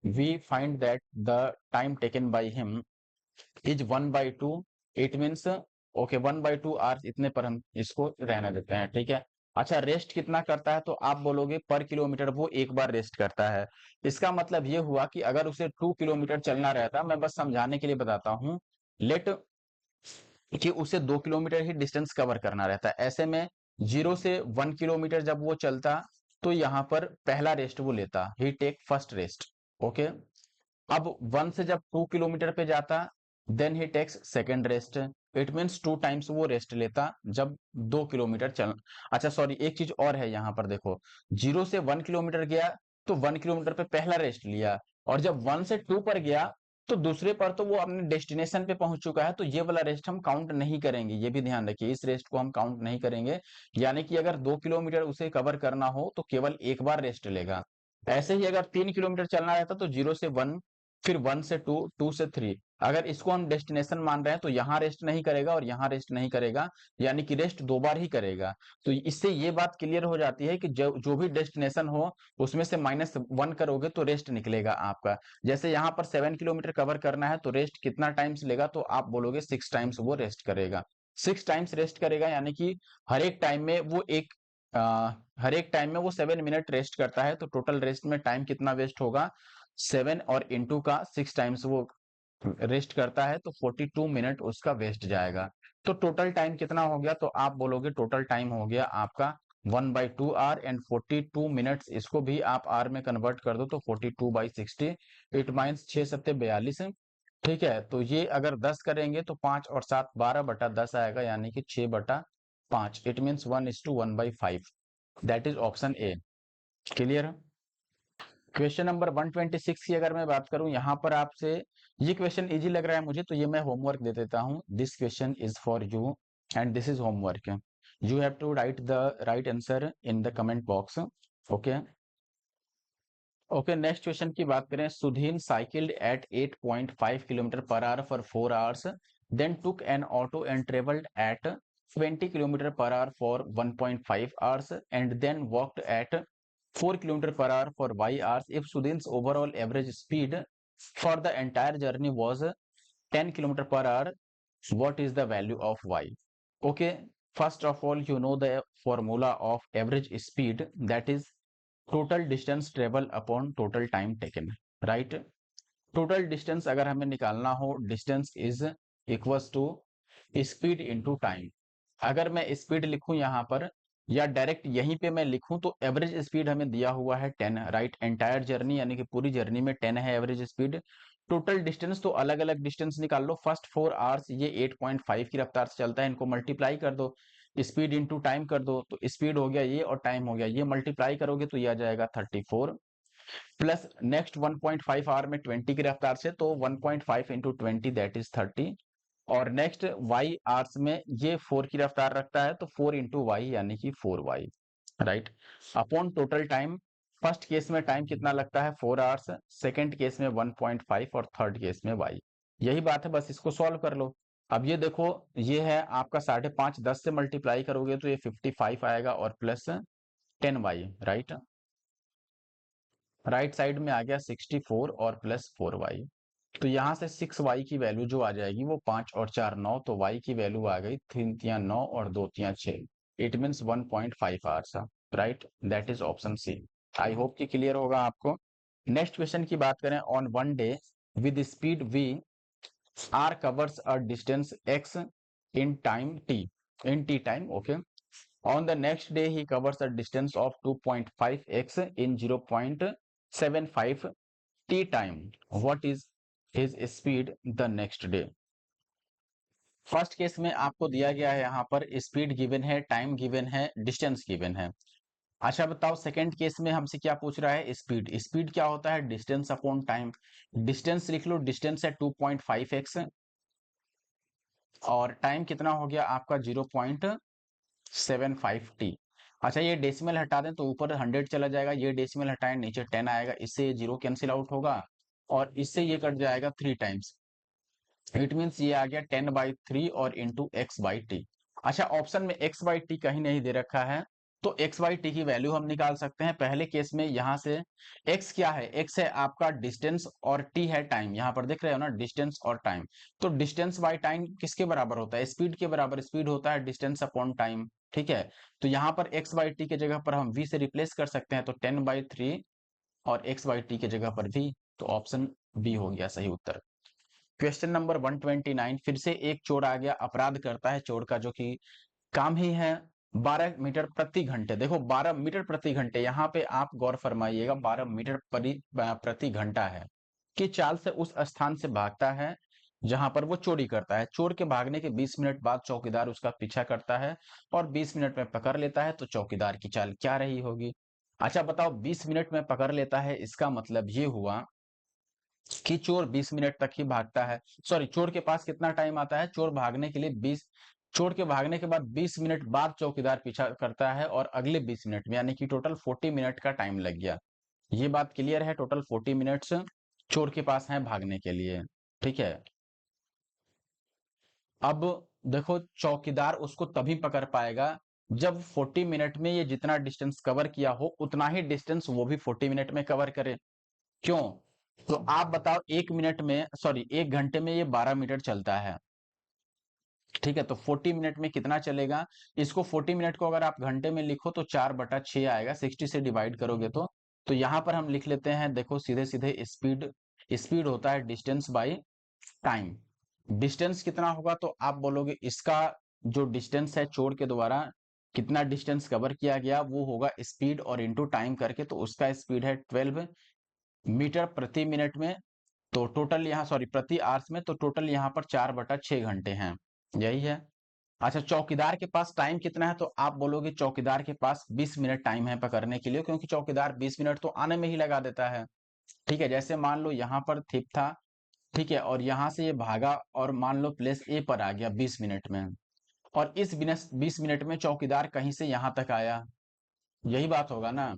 We find that the time taken by him is 1 by 2. It means okay 1 by 2 hours, इतने पर हम इसको रहने देते हैं। ठीक है, अच्छा रेस्ट कितना करता है, तो आप बोलोगे पर किलोमीटर वो एक बार रेस्ट करता है। इसका मतलब ये हुआ कि अगर उसे 2 किलोमीटर चलना रहता, मैं बस समझाने के लिए बताता हूँ, लेट कि उसे 2 किलोमीटर ही डिस्टेंस कवर करना रहता है, ऐसे में 0 से 1 किलोमीटर जब वो चलता, तो यहाँ पर पहला रेस्ट वो लेता, he take first rest. Okay, अब 1 से जब 2 किलोमीटर पे जाता, then he takes second rest. It means 2 times वो रेस्ट लेता जब 2 किलोमीटर चल, अच्छा सॉरी, एक चीज और है यहाँ पर देखो, 0 से 1 किलोमीटर गया तो 1 किलोमीटर पे पहला रेस्ट लिया, और जब 1 से 2 पर गया तो दूसरे पर तो वो अपने डेस्टिनेशन पे पहुंच चुका है, तो ये वाला रेस्ट हम काउंट नहीं करेंगे, ये भी ध्यान रखिए, इस रेस्ट को हम काउंट नहीं करेंगे। यानी कि अगर 2 किलोमीटर उसे कवर करना हो तो केवल एक बार रेस्ट लेगा। ऐसे ही अगर 3 किलोमीटर चलना रहता तो 0 से 1, फिर 1 से 2, 2 से 3, अगर इसको हम डेस्टिनेशन मान रहे हैं तो यहाँ रेस्ट नहीं करेगा और यहाँ रेस्ट नहीं करेगा, यानी कि रेस्ट 2 बार ही करेगा। तो इससे ये बात क्लियर हो जाती है कि जो भी डेस्टिनेशन हो उसमें से -1 करोगे तो रेस्ट निकलेगा आपका। जैसे यहाँ पर 7 किलोमीटर कवर करना है तो रेस्ट कितना टाइम्स लेगा, तो आप बोलोगे 6 टाइम्स वो रेस्ट करेगा। 6 टाइम्स रेस्ट करेगा, यानी कि हर एक टाइम में वो हर एक टाइम में वो 7 मिनट रेस्ट करता है, तो टोटल रेस्ट में टाइम कितना वेस्ट होगा, 7 और इंटू का 6 टाइम्स वो रेस्ट करता है, तो 42 मिनट उसका वेस्ट जाएगा। तो टोटल टाइम कितना हो गया, तो आप बोलोगे टोटल टाइम हो गया आपका 1/2 आवर एंड 42 मिनट्स, इसको भी आप आर में कन्वर्ट कर दो तो 42/60, इट मीन्स 6 सत्ते 42। ठीक है, तो ये अगर 10 करेंगे तो 5 और 7 12/10 आएगा, यानी कि 6/5, it means 1:1/5, that is option A. Clear. Question number 126 की अगर मैं बात करूं, यहाँ पर आपसे ये क्वेश्चन इजी लग रहा है मुझे, तो ये मैं होमवर्क दे देता हूं। This question is for you and this is homework. You have to write the right answer in the comment box. Okay okay, next question की बात करें। Sudhin cycled at 8.5 kilometre per hour for 4 hours, then took an auto and travelled at 20 kilometre per hour for 1.5 hours and then walked at 4 kilometer per hour for y hours. If Sudhin's overall average speed for the entire journey was 10 kilometer per hour, what is the value of y? Okay, first of all, you know the formula of average speed, that is total distance travel upon total time taken, right? Total distance अगर हमें निकालना हो, distance is equals to speed into time. अगर मैं स्पीड लिखूं यहाँ पर, या डायरेक्ट यहीं पे मैं लिखूं, तो एवरेज स्पीड हमें दिया हुआ है 10, राइट? एंटायर जर्नी यानी कि पूरी जर्नी में 10 है एवरेज स्पीड। टोटल डिस्टेंस तो अलग अलग डिस्टेंस निकाल लो। फर्स्ट 4 आवर्स ये 8.5 की रफ्तार से चलता है, इनको मल्टीप्लाई कर दो, स्पीड इंटू टाइम कर दो, तो स्पीड हो गया ये और टाइम हो गया ये, मल्टीप्लाई करोगे तो ये आ जाएगा 34, प्लस नेक्स्ट 1.5 आवर में 20 की रफ्तार से, तो 1.5 इंटू 20 दैट इज 30, और नेक्स्ट वाई आवर्स में ये 4 की रफ्तार रखता है, तो 4 इंटू वाई यानी कि 4y, right? Upon total time, first case में टाइम कितना लगता है 4 आवर्स, सेकेंड केस में 1.5 और थर्ड केस में y। यही बात है, बस इसको सॉल्व कर लो। अब ये देखो, ये है आपका 5.5, 10 से मल्टीप्लाई करोगे तो ये 55 आएगा और plus 10y, right? Right side में आ गया 64 और प्लस 4y, तो यहाँ से 6y की वैल्यू जो आ जाएगी वो 5 और 4 9, तो y की वैल्यू आ गई 3 तियां 9 और 2 तियां 6, it means 1.5 hours, right? That is option C. I hope कि क्लियर होगा आपको। नेक्स्ट क्वेश्चन की बात करें। On one day with speed v, r covers a distance x in time t, in t time, okay? On the next day, he covers a distance of 2.5x in 0.75 t time. What is his speed the next day? First case में आपको दिया गया है यहाँ पर स्पीड गिवन है, टाइम गिवन है, डिस्टेंस गिवन है। अच्छा बताओ सेकंड केस में हमसे क्या पूछ रहा है? स्पीड। स्पीड क्या होता है? Distance upon time. डिस्टेंस लिख लो, डिस्टेंस है 2.5x और टाइम कितना हो गया आपका 0.75t। अच्छा ये डेसिमल हटा दें तो ऊपर 100 चला जाएगा, ये डेसिमल हटाएं नीचे 10 आएगा, इससे ये 0 कैंसिल आउट होगा और इससे ये कट जाएगा 3 टाइम्स। इट मीन्स ये आ गया 10/3 और इंटू x/t। अच्छा ऑप्शन में x/t कहीं नहीं दे रखा है तो x/t की वैल्यू हम निकाल सकते हैं। पहले केस में यहाँ से x क्या है? x है आपका डिस्टेंस और t है टाइम। यहाँ पर देख रहे हो ना, डिस्टेंस और टाइम। तो डिस्टेंस बाय टाइम किसके बराबर होता है? स्पीड के बराबर। स्पीड होता है डिस्टेंस अपॉन टाइम, ठीक है। तो यहाँ पर x/t के जगह पर हम v से रिप्लेस कर सकते हैं, तो 10/3 और x/t के जगह पर v, तो ऑप्शन बी हो गया सही उत्तर। क्वेश्चन नंबर 129, फिर से एक चोर आ गया, अपराध करता है। चोर का जो कि काम ही है 12 मीटर प्रति घंटे। देखो 12 मीटर प्रति घंटे, यहाँ पे आप गौर फरमाइएगा, 12 मीटर प्रति घंटा है कि चाल से उस स्थान से भागता है जहां पर वो चोरी करता है। चोर के भागने के 20 मिनट बाद चौकीदार उसका पीछा करता है और 20 मिनट में पकड़ लेता है, तो चौकीदार की चाल क्या रही होगी? अच्छा बताओ 20 मिनट में पकड़ लेता है, इसका मतलब ये हुआ कि चोर 20 मिनट तक ही भागता है। सॉरी, चोर के पास कितना टाइम आता है? चोर भागने के लिए 20, चोर के भागने के बाद 20 मिनट बाद चौकीदार पीछा करता है और अगले 20 मिनट में, यानी कि टोटल 40 मिनट का टाइम लग गया। ये बात क्लियर है? टोटल 40 मिनट्स चोर के पास है भागने के लिए, ठीक है। अब देखो चौकीदार उसको तभी पकड़ पाएगा जब 40 मिनट में ये जितना डिस्टेंस कवर किया हो उतना ही डिस्टेंस वो भी 40 मिनट में कवर करे। क्यों? तो आप बताओ, 1 मिनट में, सॉरी 1 घंटे में ये 12 मीटर चलता है, ठीक है। तो 40 मिनट में कितना चलेगा? इसको 40 मिनट को अगर आप घंटे में लिखो तो 4/6 आएगा, 60 से डिवाइड करोगे तो यहाँ पर हम लिख लेते हैं, देखो सीधे सीधे स्पीड। स्पीड होता है डिस्टेंस बाई टाइम। डिस्टेंस कितना होगा? तो आप बोलोगे इसका जो डिस्टेंस है चोर के द्वारा कितना डिस्टेंस कवर किया गया वो होगा स्पीड और इनटू टाइम करके, तो उसका स्पीड है 12 मीटर प्रति मिनट में। तो टोटल यहाँ, सॉरी प्रति आवर्स में, तो टोटल यहाँ पर 4/6 घंटे हैं, यही है। अच्छा चौकीदार के पास टाइम कितना है? तो आप बोलोगे चौकीदार के पास 20 मिनट टाइम है पकड़ने के लिए, क्योंकि चौकीदार 20 मिनट तो आने में ही लगा देता है, ठीक है। जैसे मान लो यहाँ पर थिप था, ठीक है, और यहाँ से ये भागा और मान लो प्लेस ए पर आ गया 20 मिनट में, और इस 20 मिनट में चौकीदार कहीं से यहाँ तक आया, यही बात होगा ना।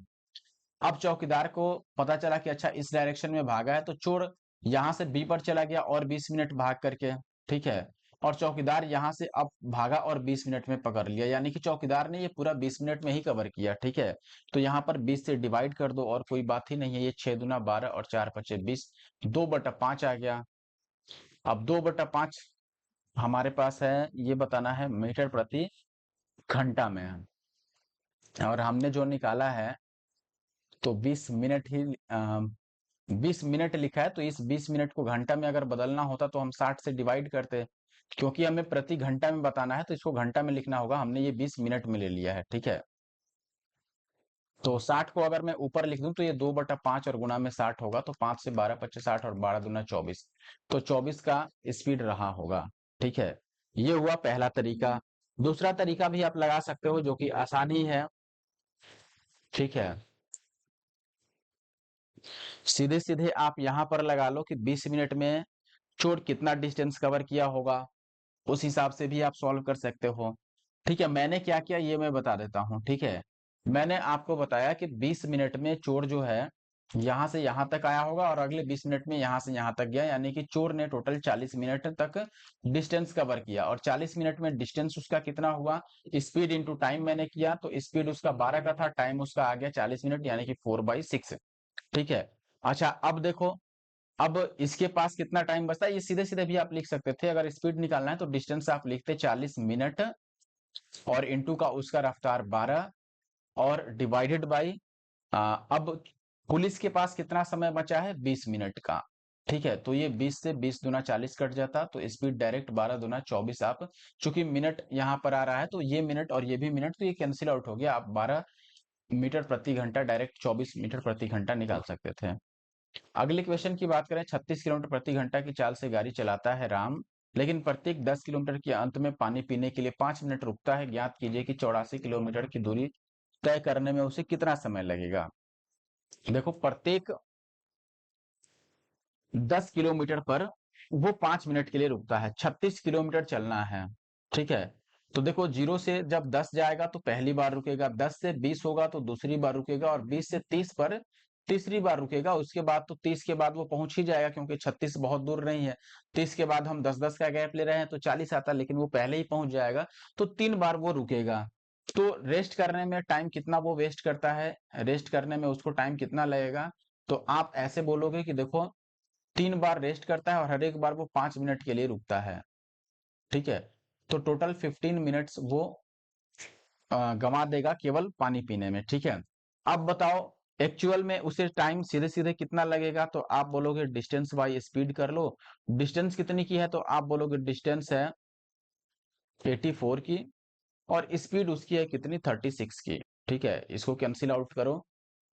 अब चौकीदार को पता चला कि अच्छा इस डायरेक्शन में भागा है, तो चोर यहाँ से बी पर चला गया और 20 मिनट भाग करके, ठीक है। और चौकीदार यहाँ से अब भागा और 20 मिनट में पकड़ लिया, यानी कि चौकीदार ने ये पूरा 20 मिनट में ही कवर किया, ठीक है। तो यहाँ पर 20 से डिवाइड कर दो और कोई बात ही नहीं है, ये 6 दूना 12 और 4 पचे 20, 2/5 आ गया। अब 2/5 हमारे पास है, ये बताना है मीटर प्रति घंटा में है, और हमने जो निकाला है तो 20 मिनट ही 20 मिनट लिखा है, तो इस 20 मिनट को घंटा में अगर बदलना होता तो हम 60 से डिवाइड करते, क्योंकि हमें प्रति घंटा में बताना है तो इसको घंटा में लिखना होगा, हमने ये 20 मिनट में ले लिया है, ठीक है। तो 60 को अगर मैं ऊपर लिख दूं तो ये 2/5 और गुणा में 60 होगा, तो 5 से 12 25 60 और 12 दूना 24, तो 24 का स्पीड रहा होगा, ठीक है। ये हुआ पहला तरीका। दूसरा तरीका भी आप लगा सकते हो जो कि आसान ही है, ठीक है। सीधे सीधे आप यहाँ पर लगा लो कि 20 मिनट में चोर कितना डिस्टेंस कवर किया होगा, उस हिसाब से भी आप सॉल्व कर सकते हो, ठीक है। मैंने क्या किया ये मैं बता देता हूँ, ठीक है। मैंने आपको बताया कि 20 मिनट में चोर जो है यहाँ से यहाँ तक आया होगा और अगले 20 मिनट में यहाँ से यहाँ तक गया, यानी कि चोर ने टोटल 40 मिनट तक डिस्टेंस कवर किया, और 40 मिनट में डिस्टेंस उसका कितना हुआ? स्पीड इंटू टाइम मैंने किया, तो स्पीड उसका 12 का था, टाइम उसका आ गया 40 मिनट, यानी कि 4/6, ठीक है। अच्छा अब देखो, अब इसके पास कितना टाइम बचता है, ये सीधे सीधे भी आप लिख सकते थे, अगर स्पीड निकालना है तो डिस्टेंस आप लिखते 40 मिनट और इनटू का उसका रफ्तार 12 और डिवाइडेड बाई अब पुलिस के पास कितना समय बचा है? 20 मिनट का, ठीक है, तो ये 20 से 20 दूना 40 कट जाता, तो स्पीड डायरेक्ट 12 दूना 24 आप, चूंकि मिनट यहाँ पर आ रहा है तो ये मिनट और ये भी मिनट, तो ये कैंसिल आउट हो गया, आप 12 मीटर प्रति घंटा डायरेक्ट 24 मीटर प्रति घंटा निकाल सकते थे। अगले क्वेश्चन की बात करें, 36 किलोमीटर प्रति घंटा की चाल से गाड़ी चलाता है राम, लेकिन प्रत्येक 10 किलोमीटर के अंत में पानी पीने के लिए 5 मिनट रुकता है। ज्ञात कीजिए कि 84 किलोमीटर की दूरी तय करने में उसे कितना समय लगेगा। देखो, प्रत्येक 10 किलोमीटर पर वो 5 मिनट के लिए रुकता है, 36 किलोमीटर चलना है। ठीक है, तो देखो, 0 से जब 10 जाएगा तो पहली बार रुकेगा, 10 से 20 होगा तो दूसरी बार रुकेगा, और 20 से 30 पर तीसरी बार रुकेगा। उसके बाद तो 30 के बाद वो पहुंच ही जाएगा, क्योंकि 36 बहुत दूर नहीं है। 30 के बाद हम 10-10 का गैप ले रहे हैं तो 40 आता, लेकिन वो पहले ही पहुंच जाएगा, तो 3 बार वो रुकेगा। तो रेस्ट करने में टाइम कितना वो वेस्ट करता है, रेस्ट करने में उसको टाइम कितना लगेगा, तो आप ऐसे बोलोगे कि देखो, 3 बार रेस्ट करता है और हर एक बार वो 5 मिनट के लिए रुकता है। ठीक है, तो टोटल 15 मिनट्स वो गंवा देगा केवल पानी पीने में। ठीक है, अब बताओ एक्चुअल में उसे टाइम सीधे सीधे कितना लगेगा, तो आप बोलोगे डिस्टेंस बाई स्पीड कर लो। डिस्टेंस कितनी की है, तो आप बोलोगे डिस्टेंस है 84 की, और स्पीड उसकी है कितनी, 36 की। ठीक है, इसको कैंसिल आउट करो,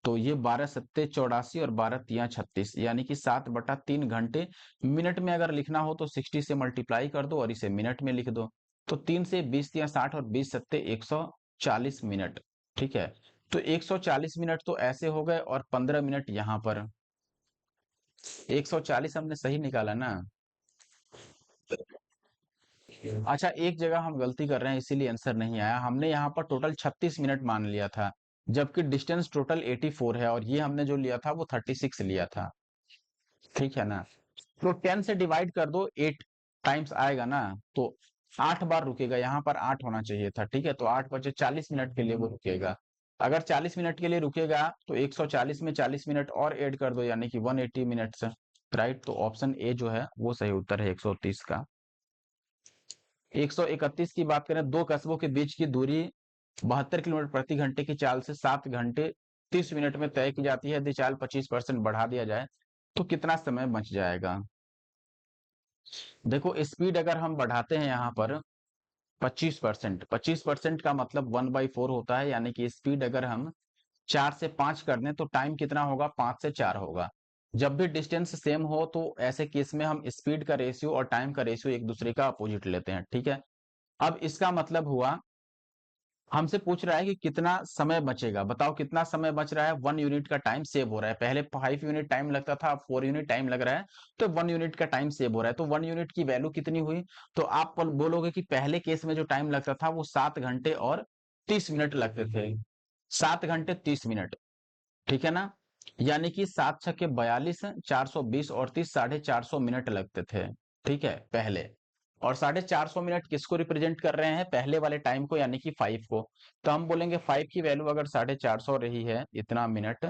तो ये 12 सत्ते 84 और 12 तिया 36, यानी कि 7/3 घंटे। मिनट में अगर लिखना हो तो 60 से मल्टीप्लाई कर दो और इसे मिनट में लिख दो। तो 3 से 20 तिया 60 और 20 सत्ते 140 मिनट। ठीक है, तो 140 मिनट तो ऐसे हो गए, और 15 मिनट यहाँ पर। 140 हमने सही निकाला ना। अच्छा, एक जगह हम गलती कर रहे हैं, इसीलिए आंसर नहीं आया। हमने यहाँ पर टोटल 36 मिनट मान लिया था, जबकि डिस्टेंस टोटल 84 है, और ये हमने जो लिया था वो 36 लिया था। ठीक है ना, तो 10 से डिवाइड कर दो, 8 टाइम्स आएगा ना, तो 8 बार रुकेगा, यहाँ पर 8 होना चाहिए था। ठीक है, तो 8 बचे 40 मिनट के लिए वो रुकेगा। अगर 40 मिनट के लिए रुकेगा तो 140 में 40 मिनट और ऐड कर दो, यानी कि 180 मिनट्स। राइट, तो ऑप्शन ए जो है वो सही उत्तर है 130 का। 131 की बात करें, दो कस्बों के बीच की दूरी 72 किलोमीटर प्रति घंटे की चाल से 7 घंटे 30 मिनट में तय की जाती है। यदि चाल 25% बढ़ा दिया जाए तो कितना समय बच जाएगा। देखो, स्पीड अगर हम बढ़ाते हैं यहाँ पर 25%, 25% का मतलब 1/4 होता है, यानी कि स्पीड अगर हम 4 से 5 कर दें तो टाइम कितना होगा, 5 से 4 होगा। जब भी डिस्टेंस सेम हो तो ऐसे केस में हम स्पीड का रेशियो और टाइम का रेशियो एक दूसरे का अपोजिट लेते हैं। ठीक है, अब इसका मतलब हुआ, हमसे पूछ रहा है कि कितना समय बचेगा। बताओ कितना समय बच रहा है, 1 यूनिट का टाइम सेव हो रहा है। पहले 5 यूनिट टाइम लगता था, अब 4 यूनिट टाइम लग रहा है, तो 1 यूनिट का टाइम सेव हो रहा है। तो 1 यूनिट की वैल्यू कितनी हुई, तो आप बोलोगे कि पहले केस में जो टाइम लगता था वो 7 घंटे और 30 मिनट लगते थे। 7 घंटे 30 मिनट, ठीक है ना, यानी कि 7 छक्के 42, 420 और 30, 450 मिनट लगते थे। ठीक है, पहले। और 450 मिनट किसको रिप्रेजेंट कर रहे हैं, पहले वाले टाइम को, यानी कि 5 को। तो हम बोलेंगे 5 की वैल्यू अगर 450 रही है इतना मिनट,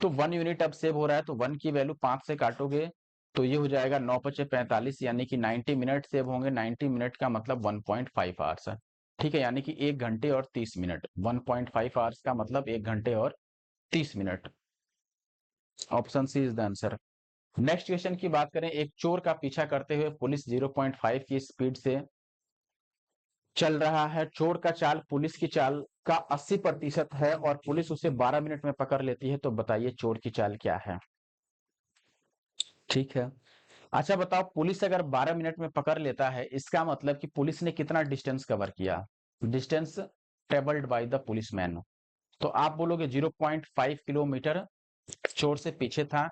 तो 1 यूनिट अब सेव हो रहा है, तो 1 की वैल्यू 5 से काटोगे तो ये हो जाएगा 9 पचे 45, यानी कि 90 मिनट सेव होंगे। 90 मिनट का मतलब 1.5 आवर्स है। ठीक है, यानी कि 1 घंटे और 30 मिनट। 1.5 आवर्स का मतलब 1 घंटे और 30 मिनट। Option C is the answer. Next question की बात करें, एक चोर का पीछा करते हुए पुलिस 0.5 की स्पीड से चल रहा है। चोर का चाल पुलिस की चाल का 80% है और पुलिस उसे 12 मिनट में पकड़ लेती है, तो बताइए चोर की चाल क्या है। ठीक है, अच्छा बताओ, पुलिस अगर 12 मिनट में पकड़ लेता है, इसका मतलब कि पुलिस ने कितना डिस्टेंस कवर किया, distance travelled by the policeman. तो आप बोलोगे 0.5 किलोमीटर चोर से पीछे था,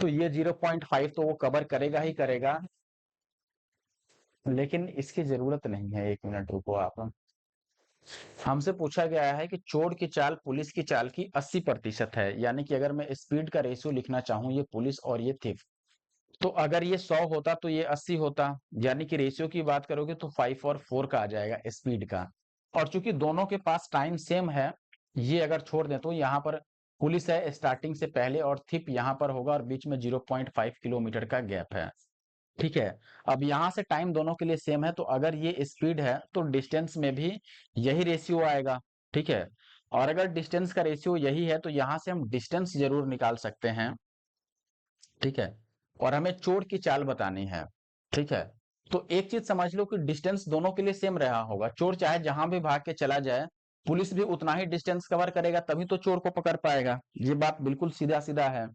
तो ये 0.5 तो वो कवर करेगा ही करेगा, लेकिन इसकी जरूरत नहीं है। 1 मिनट रुको आप, हमसे पूछा गया है कि चोर की चाल पुलिस की चाल की 80% है, यानी कि अगर मैं स्पीड का रेशियो लिखना चाहूं, ये पुलिस और ये थिफ, तो अगर ये 100 होता तो ये 80 होता, यानी कि रेशियो की बात करोगे तो 5 और 4 का आ जाएगा स्पीड का। और चूंकि दोनों के पास टाइम सेम है, ये अगर छोड़ दें तो यहाँ पर पुलिस है स्टार्टिंग से पहले और थिप यहाँ पर होगा, और बीच में 0.5 किलोमीटर का गैप है। ठीक है, अब यहां से टाइम दोनों के लिए सेम है, तो अगर ये स्पीड है तो डिस्टेंस में भी यही रेशियो आएगा। ठीक है, और अगर डिस्टेंस का रेशियो यही है तो यहां से हम डिस्टेंस जरूर निकाल सकते हैं। ठीक है, और हमें चोर की चाल बतानी है, ठीक है। तो एक चीज समझ लो कि डिस्टेंस दोनों के लिए सेम रहा होगा। चोर चाहे जहां भी भाग के चला जाए, पुलिस भी उतना ही डिस्टेंस कवर करेगा, तभी तो चोर को पकड़ पाएगा। ये बात बिल्कुल सीधा सीधा है।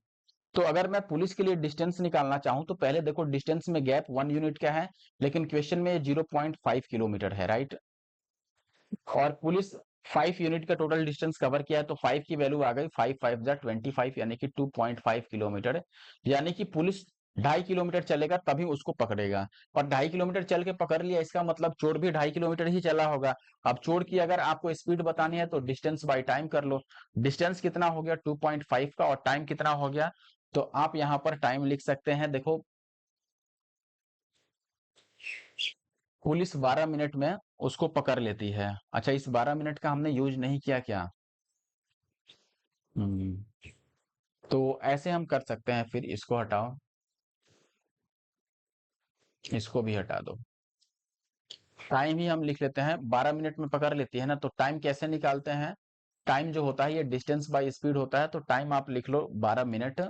तो अगर मैं पुलिस के लिए डिस्टेंस निकालना चाहूं तो पहले देखो डिस्टेंस में गैप 1 यूनिट का है, लेकिन क्वेश्चन में 0.5 किलोमीटर है, राइट। और पुलिस 5 यूनिट का टोटल डिस्टेंस कवर किया है, तो 5 की वैल्यू आ गई, 5 5 जा 25, यानी कि 2.5 किलोमीटर। यानी कि पुलिस 2.5 किलोमीटर चलेगा तभी उसको पकड़ेगा। और 2.5 किलोमीटर चल के पकड़ लिया, इसका मतलब चोर भी 2.5 किलोमीटर ही चला होगा। अब चोर की अगर आपको स्पीड बतानी है तो डिस्टेंस बाई टाइम कर लो। डिस्टेंस कितना हो गया 2.5 का, और टाइम कितना हो गया, तो आप यहाँ पर टाइम लिख सकते हैं। देखो पुलिस 12 मिनट में उसको पकड़ लेती है। अच्छा, इस 12 मिनट का हमने यूज नहीं किया क्या? हम्म, तो ऐसे हम कर सकते हैं। फिर इसको हटाओ, इसको भी हटा दो। टाइम ही हम लिख लेते हैं, 12 मिनट में पकड़ लेती है ना, तो टाइम कैसे निकालते हैं? टाइम जो होता है ये डिस्टेंस बाय स्पीड होता है, तो टाइम आप लिख लो 12 मिनट,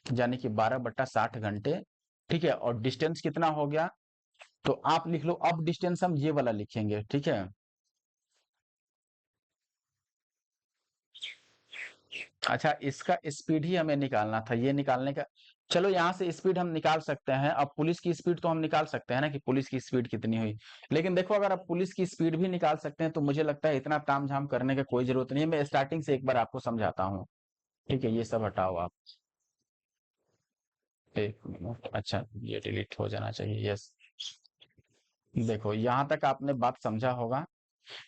यानी कि 12/60 घंटे, ठीक है। और डिस्टेंस कितना हो गया, तो आप लिख लो। अब डिस्टेंस हम ये वाला लिखेंगे, ठीक है। अच्छा, इसका स्पीड ही हमें निकालना था, ये निकालने का। चलो यहाँ से स्पीड हम निकाल सकते हैं। अब पुलिस की स्पीड तो हम निकाल सकते हैं ना, कि पुलिस की स्पीड कितनी हुई। लेकिन देखो अगर आप पुलिस की स्पीड भी निकाल सकते हैं तो मुझे लगता है इतना तामझाम करने की कोई जरूरत नहीं है। मैं स्टार्टिंग से एक बार आपको समझाता हूँ, ठीक है। ये सब हटाओ आप, 1 मिनट। अच्छा, ये डिलीट हो जाना चाहिए, यस। देखो यहाँ तक आपने बात समझा होगा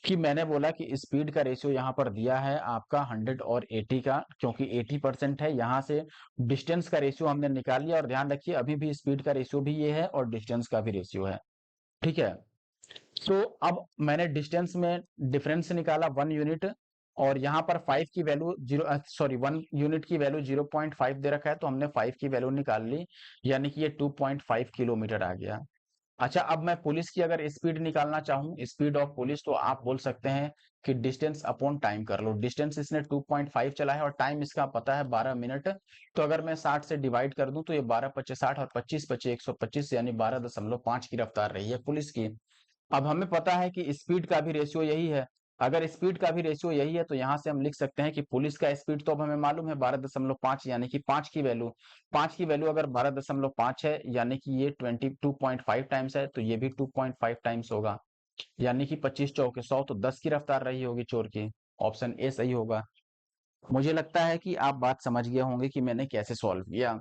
कि मैंने बोला कि स्पीड का रेशियो यहाँ पर दिया है आपका 100 और 80 का, क्योंकि 80% है। यहाँ से डिस्टेंस का रेशियो हमने निकाल लिया, और ध्यान रखिए अभी भी स्पीड का रेशियो भी ये है और डिस्टेंस का भी रेशियो है, ठीक है। तो अब मैंने डिस्टेंस में डिफरेंस निकाला 1 यूनिट, और यहाँ पर 5 की वैल्यू 1 यूनिट की वैल्यू 0.5 दे रखा है, तो हमने 5 की वैल्यू निकाल ली, यानी कि ये 2.5 किलोमीटर आ गया। अच्छा, अब मैं पुलिस की अगर स्पीड निकालना चाहूँ, स्पीड ऑफ पुलिस, तो आप बोल सकते हैं कि डिस्टेंस अपॉन टाइम कर लो। डिस्टेंस इसने 2.5 चला है और टाइम इसका पता है 12 मिनट। तो अगर मैं 60 से डिवाइड कर दूं तो ये 12 × 5 = 60 और 25 × 5 = 125, यानी 12.5 की रफ्तार रही है पुलिस की। अब हमें पता है कि स्पीड का भी रेशियो यही है। अगर स्पीड का भी रेशियो यही है तो यहाँ से हम लिख सकते हैं कि पुलिस का स्पीड तो अब हमें मालूम है 12.5, यानी कि 5 की वैल्यू अगर 12.5 है, यानी कि ये 22.5 टाइम्स है, तो ये भी 2.5 टाइम्स होगा। यानी कि 25 चौके 100, तो 10 की रफ्तार रही होगी चोर की। ऑप्शन ए सही होगा। मुझे लगता है कि आप बात समझ गए होंगे कि मैंने कैसे सॉल्व किया,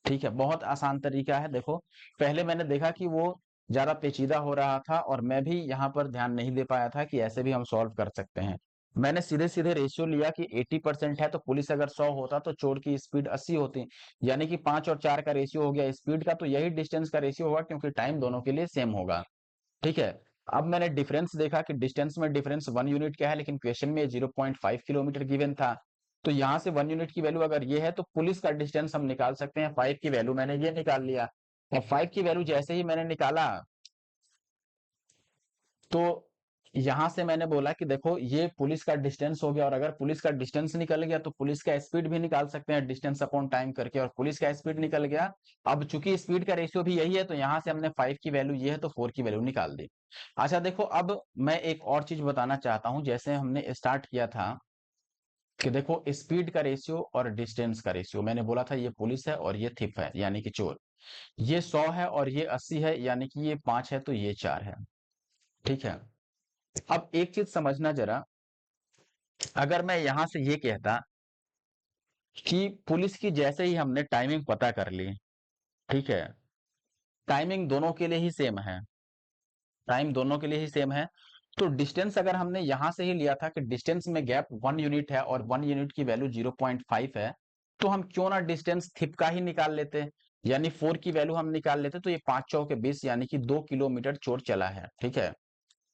ठीक है। बहुत आसान तरीका है। देखो पहले मैंने देखा कि वो ज्यादा पेचीदा हो रहा था, और मैं भी यहाँ पर ध्यान नहीं दे पाया था कि ऐसे भी हम सॉल्व कर सकते हैं। मैंने सीधे सीधे रेशियो लिया कि 80% है, तो पुलिस अगर 100 होता तो चोर की स्पीड 80 होती। यानी कि 5 और 4 का रेशियो हो गया स्पीड का, तो यही डिस्टेंस का रेशियो होगा, क्योंकि टाइम दोनों के लिए सेम होगा, ठीक है। अब मैंने डिफरेंस देखा कि डिस्टेंस में डिफरेंस 1 यूनिट का है, लेकिन क्वेश्चन में 0.5 किलोमीटर गिवन था। तो यहाँ से 1 यूनिट की वैल्यू अगर ये है, तो पुलिस का डिस्टेंस हम निकाल सकते हैं। 5 की वैल्यू मैंने ये निकाल लिया। और 5 की वैल्यू जैसे ही मैंने निकाला, तो यहाँ से मैंने बोला कि देखो ये पुलिस का डिस्टेंस हो गया, और अगर पुलिस का डिस्टेंस निकल गया तो पुलिस का स्पीड भी निकाल सकते हैं डिस्टेंस अपॉन टाइम करके, और पुलिस का स्पीड निकल गया। अब चूंकि स्पीड का रेशियो भी यही है, तो यहाँ से हमने 5 की वैल्यू ये है, तो 4 की वैल्यू निकाल दी। अच्छा देखो, अब मैं एक और चीज बताना चाहता हूँ। जैसे हमने स्टार्ट किया था कि देखो स्पीड का रेशियो और डिस्टेंस का रेशियो, मैंने बोला था ये पुलिस है और ये थिप है, यानी कि चोर। ये 100 है और ये 80 है, यानी कि ये 5 है तो ये 4 है, ठीक है। अब एक चीज समझना जरा, अगर मैं यहां से ये कहता कि पुलिस की जैसे ही हमने टाइमिंग पता कर ली, ठीक है, टाइमिंग दोनों के लिए ही सेम है, टाइम दोनों के लिए ही सेम है, तो डिस्टेंस अगर हमने यहां से ही लिया था कि डिस्टेंस में गैप 1 यूनिट है और 1 यूनिट की वैल्यू 0.5 है, तो हम क्यों ना डिस्टेंस थिप का ही निकाल लेते, यानी 4 की वैल्यू हम निकाल लेते। तो ये 5 चौके 20, यानी कि 2 किलोमीटर चोर चला है, ठीक है।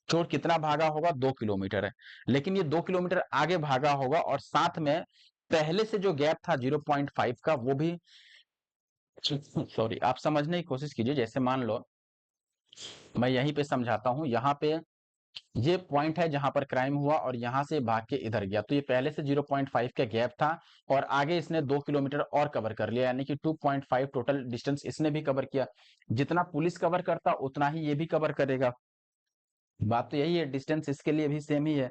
चोर कितना भागा होगा, 2 किलोमीटर है। लेकिन ये 2 किलोमीटर आगे भागा होगा, और साथ में पहले से जो गैप था 0.5 का वो भी, सॉरी, आप समझने की कोशिश कीजिए। जैसे मान लो मैं यहीं पे समझाता हूं, यहाँ पे ये पॉइंट है जहां पर क्राइम हुआ और यहां से भाग के इधर गया, तो ये पहले से 0.5 का गैप था और आगे इसने 2 किलोमीटर और कवर कर लिया, यानी कि 2.5 टोटल डिस्टेंस इसने भी कवर किया। जितना पुलिस कवर करता उतना ही ये भी कवर करेगा। बात तो यही है, डिस्टेंस इसके लिए भी सेम ही है।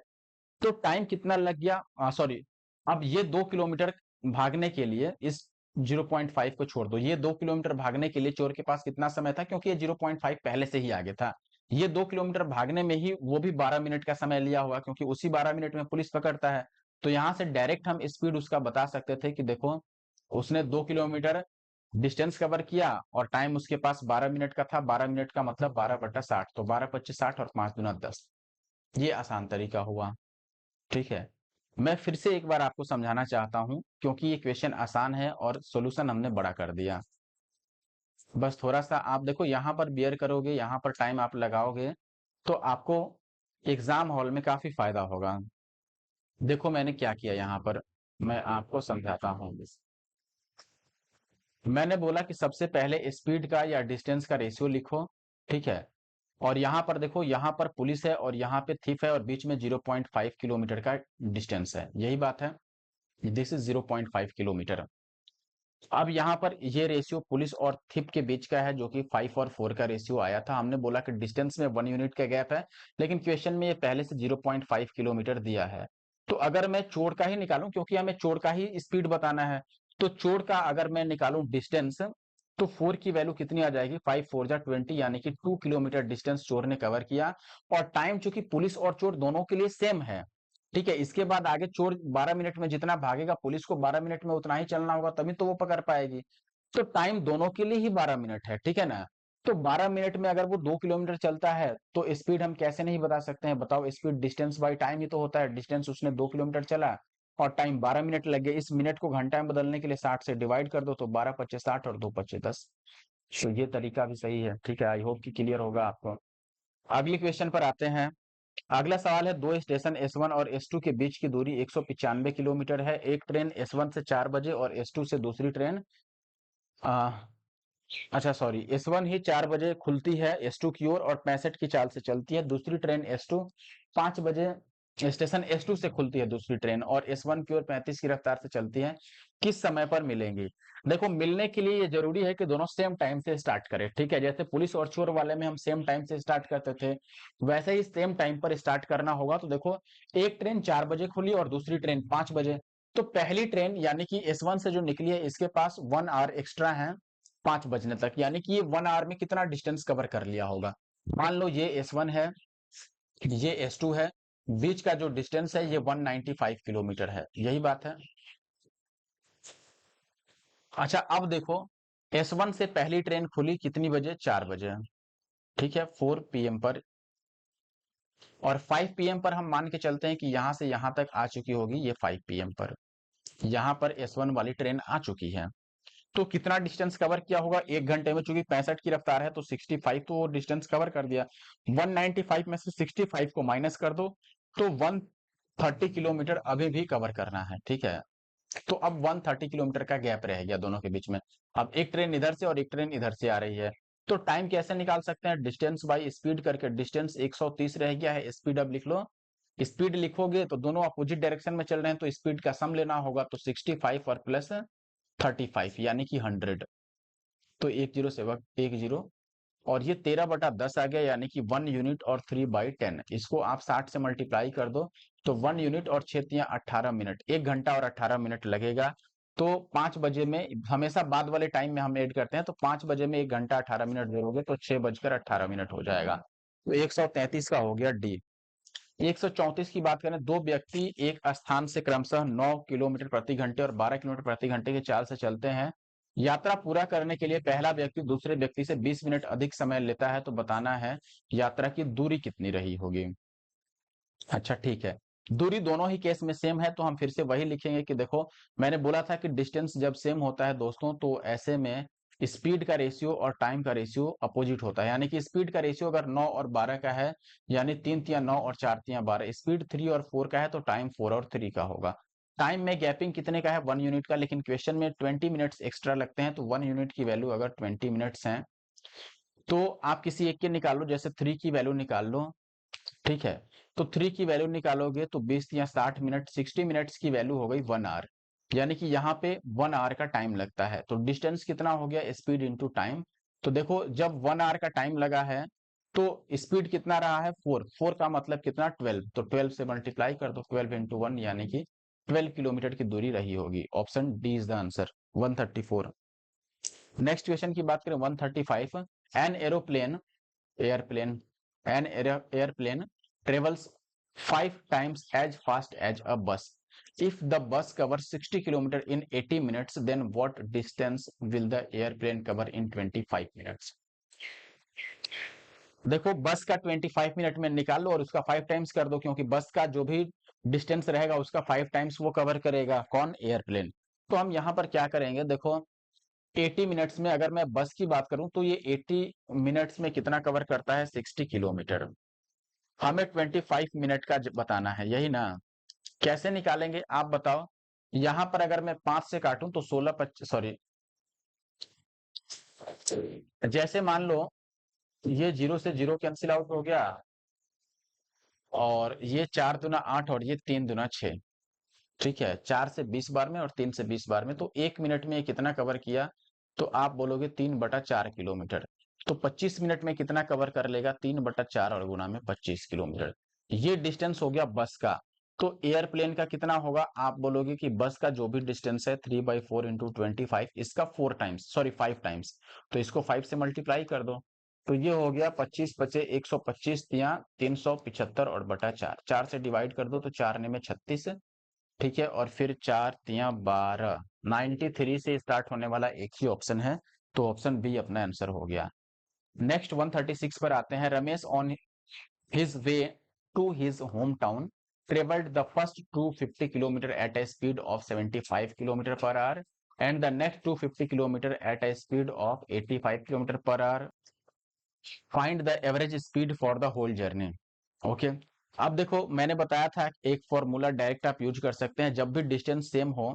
तो टाइम कितना लग गया, सॉरी, अब ये 2 किलोमीटर भागने के लिए इस 0.5 को छोड़ दो, ये 2 किलोमीटर भागने के लिए चोर के पास कितना समय था, क्योंकि ये 0.5 पहले से ही आगे था। ये 2 किलोमीटर भागने में ही वो भी 12 मिनट का समय लिया होगा, क्योंकि उसी 12 मिनट में पुलिस पकड़ता है। तो यहां से डायरेक्ट हम स्पीड उसका बता सकते थे कि देखो, उसने 2 किलोमीटर डिस्टेंस कवर किया और टाइम उसके पास 12 मिनट का था। 12 मिनट का मतलब 12/60, तो 12×25 = 60 और 5 दूना 10। ये आसान तरीका हुआ। ठीक है, मैं फिर से एक बार आपको समझाना चाहता हूं, क्योंकि ये क्वेश्चन आसान है और सॉल्यूशन हमने बड़ा कर दिया। बस थोड़ा सा आप देखो, यहाँ पर बियर करोगे, यहाँ पर टाइम आप लगाओगे, तो आपको एग्जाम हॉल में काफी फायदा होगा। देखो मैंने क्या किया यहाँ पर, मैं आपको समझाता हूँ। मैंने बोला कि सबसे पहले स्पीड का या डिस्टेंस का रेशियो लिखो। ठीक है, और यहाँ पर देखो, यहाँ पर पुलिस है और यहाँ पे थीफ है और बीच में 0.5 किलोमीटर का डिस्टेंस है, यही बात है। This is 0.5 kilometre. अब यहाँ पर ये रेशियो पुलिस और थिप के बीच का है, जो कि 5 और 4 का रेशियो आया था। हमने बोला कि डिस्टेंस में 1 यूनिट का गैप है, लेकिन क्वेश्चन में ये पहले से 0.5 किलोमीटर दिया है। तो अगर मैं चोर का ही निकालूं, क्योंकि हमें चोर का ही स्पीड बताना है, तो चोर का अगर मैं निकालूं डिस्टेंस, तो 4 की वैल्यू कितनी आ जाएगी, 5 4 जा 20, यानी कि 2 किलोमीटर डिस्टेंस चोर ने कवर किया। और टाइम चूंकि पुलिस और चोर दोनों के लिए सेम है, ठीक है, इसके बाद आगे चोर 12 मिनट में जितना भागेगा, पुलिस को 12 मिनट में उतना ही चलना होगा, तभी तो वो पकड़ पाएगी। तो टाइम दोनों के लिए ही 12 मिनट है, ठीक है ना। तो 12 मिनट में अगर वो 2 किलोमीटर चलता है, तो स्पीड हम कैसे नहीं बता सकते हैं, बताओ। स्पीड डिस्टेंस बाई टाइम ही तो होता है। डिस्टेंस उसने 2 किलोमीटर चला और टाइम 12 मिनट लग गए। इस मिनट को घंटा में बदलने के लिए 60 से डिवाइड कर दो, तो 12×25 = 60 और 2×25 = 10। तो ये तरीका भी सही है, ठीक है। आई होप कि क्लियर होगा आपको। अगले क्वेश्चन पर आते हैं। अगला सवाल है, दो स्टेशन S1 और S2 के बीच की दूरी 195 किलोमीटर है। एक ट्रेन S1 से 4 बजे और S2 से दूसरी ट्रेन आ, अच्छा सॉरी, S1 ही 4 बजे खुलती है S2 की ओर और 65 की चाल से चलती है। दूसरी ट्रेन S2 5 बजे स्टेशन S2 से खुलती है दूसरी ट्रेन, और S1 की ओर 35 की रफ्तार से चलती है। किस समय पर मिलेंगी? देखो, मिलने के लिए ये जरूरी है कि दोनों सेम टाइम से स्टार्ट करें, ठीक है। जैसे पुलिस और चोर वाले में हम सेम टाइम से स्टार्ट करते थे, वैसे ही सेम टाइम पर स्टार्ट करना होगा। तो देखो, एक ट्रेन 4 बजे खुली और दूसरी ट्रेन 5 बजे। तो पहली ट्रेन यानी कि S1 से जो निकली है, इसके पास 1 आवर एक्स्ट्रा है 5 बजने तक, यानी कि ये 1 आवर में कितना डिस्टेंस कवर कर लिया होगा। मान लो ये S1 है, ये S2 है, बीच का जो डिस्टेंस है ये 195 किलोमीटर है, यही बात है। अच्छा, अब देखो, S1 से पहली ट्रेन खुली कितनी बजे, 4 बजे, ठीक है, 4 PM पर। और 5 PM पर हम मान के चलते हैं कि यहां से यहां तक आ चुकी होगी, ये 5 PM पर यहां पर S1 वाली ट्रेन आ चुकी है। तो कितना डिस्टेंस कवर किया होगा एक घंटे में? चूंकि 65 की रफ्तार है तो 65 तो डिस्टेंस कवर कर दिया। 195 में से 65 को माइनस कर दो, तो 130 किलोमीटर अभी भी कवर करना है, ठीक है। तो अब 130 किलोमीटर का गैप रह गया दोनों के बीच में। अब एक ट्रेन इधर से और एक ट्रेन इधर से आ रही है, तो टाइम कैसे निकाल सकते हैं? डिस्टेंस बाई स्पीड करके। डिस्टेंस 130 रह गया है, स्पीड अब लिख लो। स्पीड लिखोगे तो दोनों अपोजिट डायरेक्शन में चल रहे हैं, तो स्पीड का सम लेना होगा, तो 65 और प्लस 35 यानी कि 100। तो एक जीरो से वक्त एक जीरो, और ये 13/10 आ गया, यानी कि 1 यूनिट और 3/10। इसको आप 60 से मल्टीप्लाई कर दो, तो 1 यूनिट और 6×18 मिनट, 1 घंटा और 18 मिनट लगेगा। तो 5 बजे में, हमेशा बाद वाले टाइम में हम ऐड करते हैं, तो 5 बजे में 1 घंटा 18 मिनट जोड़ोगे तो 6:18 हो जाएगा। तो 133 का हो गया डी। 134 की बात करें, दो व्यक्ति एक स्थान से क्रमशः 9 किलोमीटर प्रति घंटे और 12 किलोमीटर प्रति घंटे की चाल से चलते हैं। यात्रा पूरा करने के लिए पहला व्यक्ति दूसरे व्यक्ति से 20 मिनट अधिक समय लेता है, तो बताना है यात्रा की दूरी कितनी रही होगी। अच्छा ठीक है, दूरी दोनों ही केस में सेम है, तो हम फिर से वही लिखेंगे कि देखो, मैंने बोला था कि डिस्टेंस जब सेम होता है दोस्तों, तो ऐसे में स्पीड का रेशियो और टाइम का रेशियो अपोजिट होता है। यानी कि स्पीड का रेशियो अगर 9 और 12 का है, यानी 3×9 और 4×12, स्पीड 3 और 4 का है, तो टाइम 4 और 3 का होगा। टाइम में गैपिंग कितने का है, 1 यूनिट का, लेकिन क्वेश्चन में 20 मिनट्स एक्स्ट्रा लगते हैं, तो 1 यूनिट की वैल्यू अगर 20 मिनट्स है, तो आप किसी एक के निकाल लो, जैसे 3 की वैल्यू निकाल लो। ठीक है। तो 3 की वैल्यू निकालोगे तो 20 या 60 मिनट, 60 मिनट्स की वैल्यू हो गई 1 आवर, यानी कि यहाँ पे 1 आवर का टाइम लगता है। तो डिस्टेंस कितना हो गया, स्पीड इंटू टाइम। तो देखो जब 1 आवर का टाइम लगा है तो स्पीड कितना रहा है, 4, 4 का मतलब कितना, 12, तो 12 से मल्टीप्लाई कर दो, 12 इंटू 1 यानी कि 12 किलोमीटर की दूरी रही होगी। Option D is the answer, 134। Next question की बात करें 135। An aeroplane airplane an airplane travels 5 times as fast as a bus. If the bus covers 60 km in 80 minutes, then what distance will the airplane cover in 25 minutes? देखो बस का 25 मिनट में निकाल लो और उसका 5 टाइम्स कर दो, क्योंकि बस का जो भी डिस्टेंस रहेगा उसका 5 टाइम्स वो कवर करेगा, कौन, एयरप्लेन। तो हम यहाँ पर क्या करेंगे, देखो 80 मिनट्स में अगर मैं बस की बात करूं तो ये 80 मिनट्स में कितना कवर करता है, 60 किलोमीटर। हमें 25 मिनट का बताना है, यही ना। कैसे निकालेंगे आप बताओ। यहां पर अगर मैं 5 से काटूं तो 16 25, सॉरी, जैसे मान लो ये 0 से 0 कैंसिल आउट हो गया, और ये 4 दुना 8 और ये 3 दुना 6। ठीक है, 4 से 20 बार में और 3 से 20 बार में, तो 1 मिनट में ये कितना कवर किया, तो आप बोलोगे 3/4 किलोमीटर। तो 25 मिनट में कितना कवर कर लेगा, 3/4 और गुणा में 25 किलोमीटर। ये डिस्टेंस हो गया बस का। तो एयरप्लेन का कितना होगा, आप बोलोगे कि बस का जो भी डिस्टेंस है 3/4 इंटू 25, इसका 4 टाइम्स, सॉरी 5 टाइम्स, तो इसको 5 से मल्टीप्लाई कर दो। तो ये हो गया 25 पचे 125 या 375 और बटा 4, 4 से डिवाइड कर दो तो 4 ने में 36। ठीक है, और फिर 4 तिया 12, 93 से स्टार्ट होने वाला एक ही ऑप्शन है, तो ऑप्शन बी अपना आंसर हो गया। नेक्स्ट 136 पर आते हैं। Ramesh on his way to his home town travelled the first 250 kilometre at a speed of 75 kilometre per hour and the next 250 kilometre at a speed of 85 kilometre per hour. Find the average speed for the whole journey. Okay, अब देखो मैंने बताया था एक फॉर्मूला डायरेक्ट आप यूज कर सकते हैं जब भी डिस्टेंस सेम हो।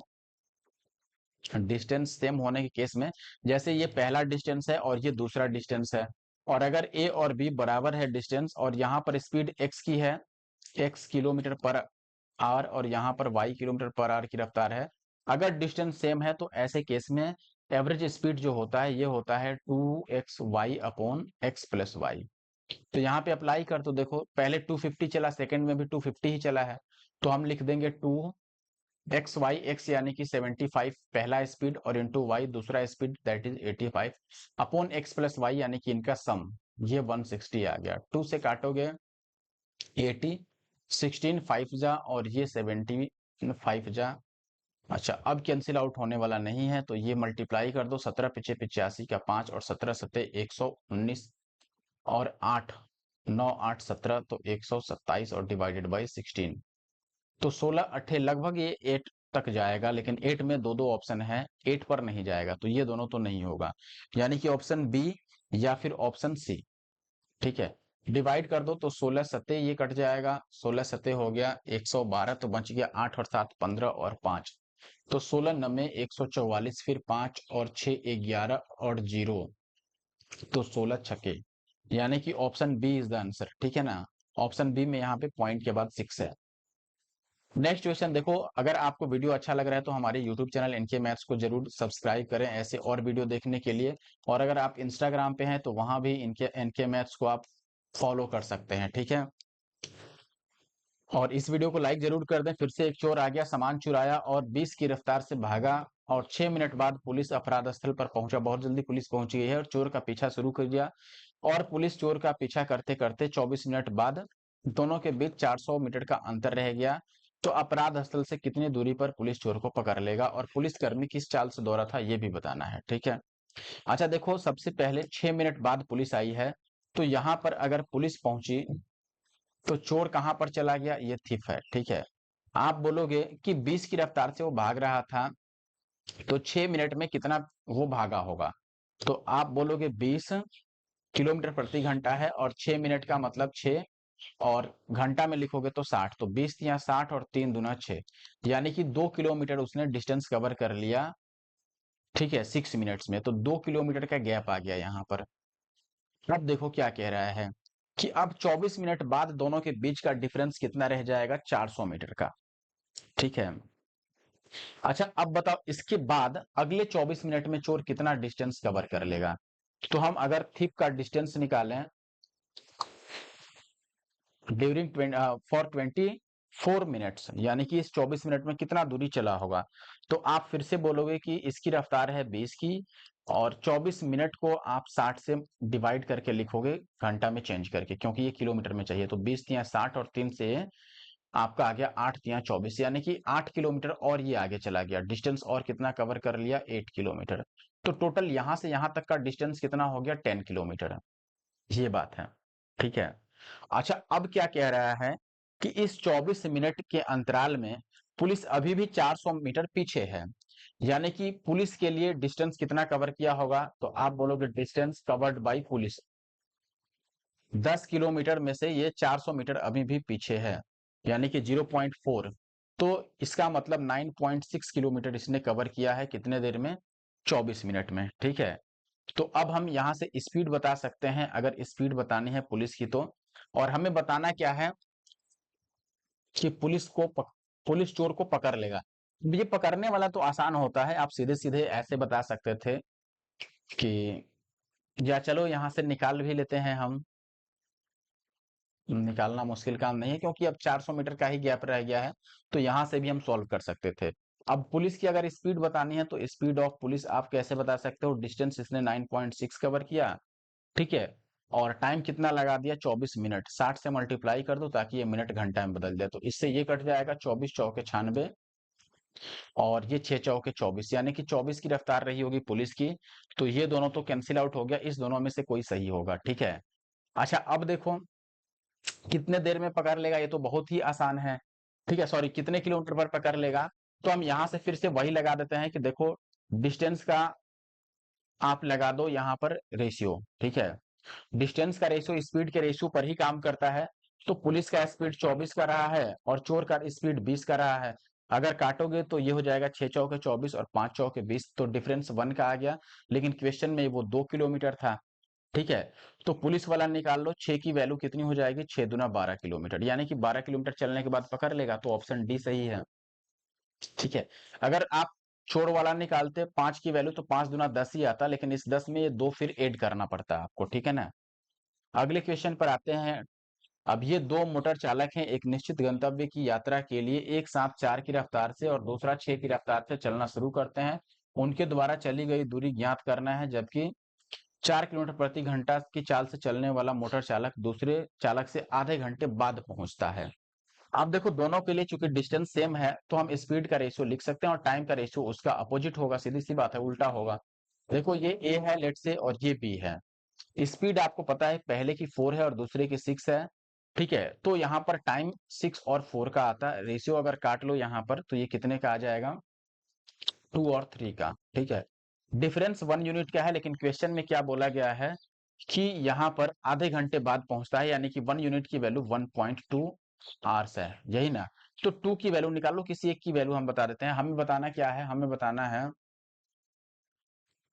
डिस्टेंस सेम होने के केस में, जैसे ये पहला डिस्टेंस है और ये दूसरा डिस्टेंस है, और अगर ए और बी बराबर है डिस्टेंस, और यहाँ पर स्पीड एक्स की है, एक्स किलोमीटर पर आवर, और यहाँ पर वाई किलोमीटर पर आवर की रफ्तार है, अगर डिस्टेंस सेम है तो ऐसे केस में एवरेज स्पीड जो होता है ये होता है 2xy upon x plus Y. तो यहाँ पे अप्लाई कर, तो देखो पहले 250 चला, सेकंड में भी 250 ही चला है, तो हम लिख देंगे 2xy, x यानी कि 75 पहला स्पीड और इंटू वाई दूसरा speed that is 85 upon x plus Y यानी कि इनका सम, ये 160 आ गया। 2 से काटोगे 80, 16 5 जा और ये 75 जा। अच्छा, अब कैंसिल आउट होने वाला नहीं है, तो ये मल्टीप्लाई कर दो, 17 पिछे 85 का 5 और 17 सत्ते 119 और 8 9 8 17, तो 127 और डिवाइडेड बाई 16, तो 16 अट्ठे लगभग ये 8 तक जाएगा, लेकिन 8 में दो दो ऑप्शन है, 8 पर नहीं जाएगा, तो ये दोनों तो नहीं होगा, यानी कि ऑप्शन बी या फिर ऑप्शन सी। ठीक है, डिवाइड कर दो तो 16 सत्ते ये कट जाएगा, 16 सत्ते हो गया 112, तो बच गया 8 और 7 15 और 5, तो 16 नब्बे 144, फिर 5 और 6 11 और 0, तो 16 छक्के, यानी कि option B is the answer. ठीक है ना, ऑप्शन बी में यहाँ पे पॉइंट के बाद 6 है। नेक्स्ट क्वेश्चन देखो, अगर आपको वीडियो अच्छा लग रहा है तो हमारे यूट्यूब चैनल एनके मैथ्स को जरूर सब्सक्राइब करें ऐसे और वीडियो देखने के लिए, और अगर आप इंस्टाग्राम पे हैं तो वहां भी इनके एनके मैथ्स को आप फॉलो कर सकते हैं। ठीक है, और इस वीडियो को लाइक जरूर कर दें। फिर से एक चोर आ गया, सामान चुराया और 20 की रफ्तार से भागा, और 6 मिनट बाद पुलिस अपराध स्थल पर पहुंचा। बहुत जल्दी पुलिस पहुंच गई है और चोर का पीछा शुरू कर दिया, और पुलिस चोर का पीछा करते करते 24 मिनट बाद दोनों के बीच 400 मीटर का अंतर रह गया। तो अपराध स्थल से कितनी दूरी पर पुलिस चोर को पकड़ लेगा, और पुलिसकर्मी किस चाल से दौड़ा था ये भी बताना है। ठीक है, अच्छा देखो सबसे पहले 6 मिनट बाद पुलिस आई है, तो यहाँ पर अगर पुलिस पहुंची तो चोर कहां पर चला गया, ये थिफ है। ठीक है, आप बोलोगे कि 20 की रफ्तार से वो भाग रहा था, तो 6 मिनट में कितना वो भागा होगा, तो आप बोलोगे 20 किलोमीटर प्रति घंटा है, और 6 मिनट का मतलब 6, और घंटा में लिखोगे तो 60, तो 20 या 60 और 3 दुना 6, यानी कि 2 किलोमीटर उसने डिस्टेंस कवर कर लिया। ठीक है, 6 मिनट्स में, तो 2 किलोमीटर का गैप आ गया यहाँ पर। अब देखो क्या कह रहा है, कि अब 24 मिनट बाद दोनों के बीच का डिफरेंस कितना रह जाएगा, 400 मीटर का। ठीक है, अच्छा अब बताओ इसके बाद अगले 24 मिनट में चोर कितना डिस्टेंस कवर कर लेगा। तो हम अगर थिप का डिस्टेंस निकालें ड्यूरिंग फॉर 24 मिनट्स, यानी कि इस 24 मिनट में कितना दूरी चला होगा, तो आप फिर से बोलोगे कि इसकी रफ्तार है 20 की और 24 मिनट को आप 60 से डिवाइड करके लिखोगे घंटा में चेंज करके, क्योंकि ये किलोमीटर में चाहिए। तो 20 तिया 60 और 3 से आपका आ गया 8 तिया 24, यानी कि 8 किलोमीटर और ये आगे चला गया, डिस्टेंस और कितना कवर कर लिया, 8 किलोमीटर। तो टोटल यहां से यहां तक का डिस्टेंस कितना हो गया, 10 किलोमीटर। ये बात है, ठीक है। अच्छा अब क्या कह रहा है कि इस 24 मिनट के अंतराल में पुलिस अभी भी 400 मीटर पीछे है, यानी कि पुलिस के लिए डिस्टेंस कितना कवर किया होगा, तो आप बोलोगे distance covered by police 10 kilometre में से ये 400 मीटर अभी भी पीछे है, यानी कि 0.4। तो इसका मतलब 9.6 किलोमीटर इसने कवर किया है कितने देर में, 24 मिनट में। ठीक है, तो अब हम यहाँ से स्पीड बता सकते हैं, अगर स्पीड बतानी है पुलिस की तो। और हमें बताना क्या है कि पुलिस चोर को पकड़ लेगा। ये पकड़ने वाला तो आसान होता है, आप सीधे सीधे ऐसे बता सकते थे कि, या चलो यहाँ से निकाल भी लेते हैं हम, निकालना मुश्किल काम नहीं है क्योंकि अब 400 मीटर का ही गैप रह गया है, तो यहाँ से भी हम सॉल्व कर सकते थे। अब पुलिस की अगर स्पीड बतानी है तो स्पीड ऑफ पुलिस आप कैसे बता सकते हो, डिस्टेंस इसने 9.6 कवर किया, ठीक है, और टाइम कितना लगा दिया, 24 मिनट, 60 से मल्टीप्लाई कर दो ताकि ये मिनट घंटा में बदल जाए, तो इससे ये कट जाएगा 24 चौके 96 और ये 6 चौके 24, यानी कि 24 की रफ्तार रही होगी पुलिस की। तो ये दोनों तो कैंसिल आउट हो गया, इस दोनों में से कोई सही होगा। ठीक है, अच्छा अब देखो कितने देर में पकड़ लेगा, ये तो बहुत ही आसान है। ठीक है, सॉरी कितने किलोमीटर पर पकड़ लेगा, तो हम यहां से फिर से वही लगा देते हैं कि देखो डिस्टेंस का आप लगा दो यहाँ पर रेशियो। ठीक है, डिस्टेंस का रेशियो स्पीड के रेशियो पर ही काम करता है। तो पुलिस का स्पीड 24 का रहा है और चोर का स्पीड 20 का रहा है, अगर काटोगे तो ये हो जाएगा 6 चौके 24 और 5 चौके 20, तो डिफरेंस 1 का आ गया, लेकिन क्वेश्चन में वो 2 किलोमीटर था। ठीक है, तो पुलिस वाला निकाल लो, 6 की वैल्यू कितनी हो जाएगी, 6 दूना 12 किलोमीटर, यानी कि 12 किलोमीटर चलने के बाद पकड़ लेगा, तो ऑप्शन डी सही है। ठीक है, अगर आप चोर वाला निकालते 5 की वैल्यू तो 5 दूना 10 ही आता, लेकिन इस 10 में ये 2 फिर ऐड करना पड़ता है आपको। ठीक है ना, अगले क्वेश्चन पर आते हैं। अब ये दो मोटर चालक हैं, एक निश्चित गंतव्य की यात्रा के लिए एक साथ 4 की रफ्तार से और दूसरा 6 की रफ्तार से चलना शुरू करते हैं। उनके द्वारा चली गई दूरी ज्ञात करना है, जबकि 4 किलोमीटर प्रति घंटा की चाल से चलने वाला मोटर चालक दूसरे चालक से आधे घंटे बाद पहुंचता है। आप देखो दोनों के लिए चूंकि डिस्टेंस सेम है तो हम स्पीड का रेशियो लिख सकते हैं और टाइम का रेशियो उसका अपोजिट होगा, सीधी सी बात है, उल्टा होगा। देखो ये ए है लेट से और ये बी है, स्पीड आपको पता है पहले की 4 है और दूसरे की 6 है। ठीक है, तो यहाँ पर टाइम 6 और 4 का आता है, रेशियो अगर काट लो यहाँ पर तो ये कितने का आ जाएगा, 2 और 3 का। ठीक है, डिफरेंस 1 यूनिट का है, लेकिन क्वेश्चन में क्या बोला गया है कि यहाँ पर आधे घंटे बाद पहुंचता है, यानी कि 1 यूनिट की वैल्यू 1.2 आवर्स है, यही ना। तो 2 की वैल्यू निकालो, किसी एक की वैल्यू हम बता देते हैं, हमें बताना क्या है, हमें बताना है,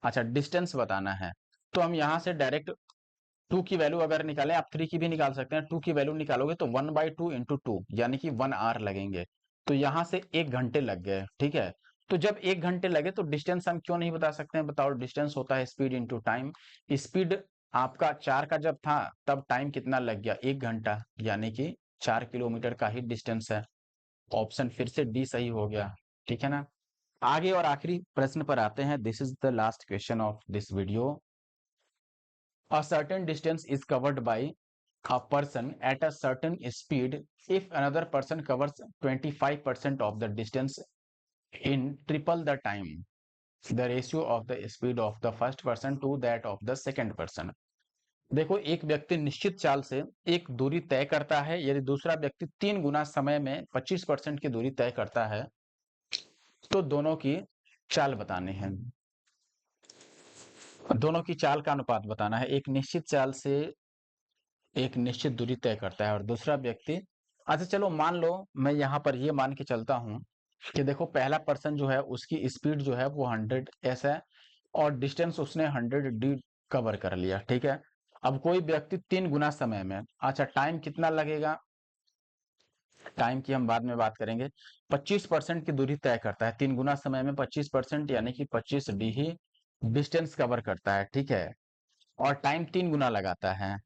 अच्छा डिस्टेंस बताना है। तो हम यहाँ से डायरेक्ट 2 की वैल्यू अगर निकालें, आप 3 की भी निकाल सकते हैं, 2 की वैल्यू निकालोगे तो 1/2 इंटू 2 यानी कि 1 आवर लगेंगे, तो यहाँ से 1 घंटे लग गए। ठीक है, तो जब 1 घंटे लगे तो डिस्टेंस हम क्यों नहीं बता सकते हैं, बताओ, डिस्टेंस होता है स्पीड इंटू टाइम। स्पीड आपका 4 का जब था तब टाइम कितना लग गया, 1 घंटा, यानी कि 4 किलोमीटर का ही डिस्टेंस है। ऑप्शन फिर से डी सही हो गया। ठीक है ना, आगे और आखिरी प्रश्न पर आते हैं, this is the last question of this video. A certain distance is covered by a person at a certain speed if another person covers 25% of the distance in triple the time. The ratio of the speed of the first person to that of the second person. देखो एक व्यक्ति निश्चित चाल से एक दूरी तय करता है, यदि दूसरा व्यक्ति 3 गुना समय में 25% की दूरी तय करता है तो दोनों की चाल बतानी है, दोनों की चाल का अनुपात बताना है। एक निश्चित चाल से एक निश्चित दूरी तय करता है और दूसरा व्यक्ति, अच्छा चलो मान लो मैं यहाँ पर ये मान के चलता हूँ कि देखो पहला पर्सन जो है उसकी स्पीड जो है वो 100 s है और डिस्टेंस उसने 100 d कवर कर लिया। ठीक है, अब कोई व्यक्ति 3 गुना समय में, अच्छा टाइम कितना लगेगा, टाइम की हम बाद में बात करेंगे, 25% की दूरी तय करता है। 3 गुना समय में 25% यानी कि 25 डी ही डिस्टेंस कवर करता है, ठीक है। और टाइम 3 गुना लगाता है,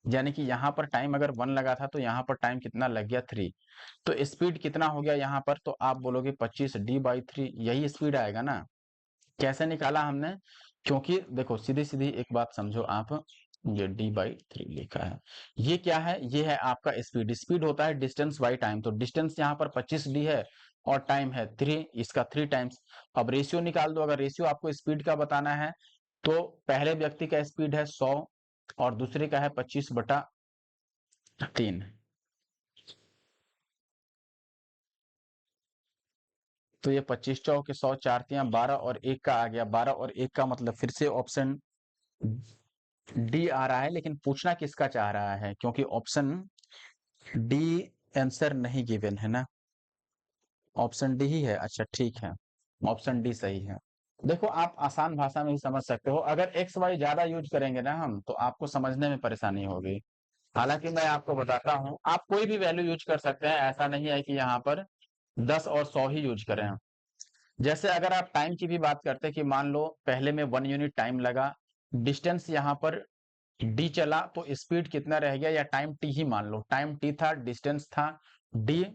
यानी कि यहाँ पर टाइम अगर 1 लगा था तो यहाँ पर टाइम कितना लग गया 3। तो स्पीड कितना हो गया यहाँ पर, तो आप बोलोगे 25d/3, यही स्पीड आएगा ना। कैसे निकाला हमने, क्योंकि देखो सीधी सीधी एक बात समझो आप, ये d/3 लिखा है, ये क्या है, ये है आपका स्पीड। स्पीड होता है डिस्टेंस बाई टाइम, तो डिस्टेंस यहाँ पर 25d है और टाइम है 3, इसका 3 टाइम्स। अब रेशियो निकाल दो, अगर रेशियो आपको स्पीड का बताना है तो पहले व्यक्ति का स्पीड है 100 और दूसरे का है 25/3। तो ये 25 चौके 100, 4 12 और 1 का आ गया 12 और 1 का, मतलब फिर से ऑप्शन डी आ रहा है, लेकिन पूछना किसका चाह रहा है, क्योंकि ऑप्शन डी आंसर नहीं गिवन है ना, ऑप्शन डी ही है। अच्छा ठीक है, ऑप्शन डी सही है। देखो आप आसान भाषा में ही समझ सकते हो, अगर एक्स वाई ज्यादा यूज करेंगे ना हम, तो आपको समझने में परेशानी होगी। हालांकि मैं आपको बताता हूँ, आप कोई भी वैल्यू यूज कर सकते हैं, ऐसा नहीं है कि यहाँ पर 10 और 100 ही यूज करें। जैसे अगर आप टाइम की भी बात करते हैं कि मान लो पहले में 1 यूनिट टाइम लगा, डिस्टेंस यहाँ पर डी चला, तो स्पीड कितना रह गया, या टाइम टी ही मान लो, टाइम टी था, डिस्टेंस था डी,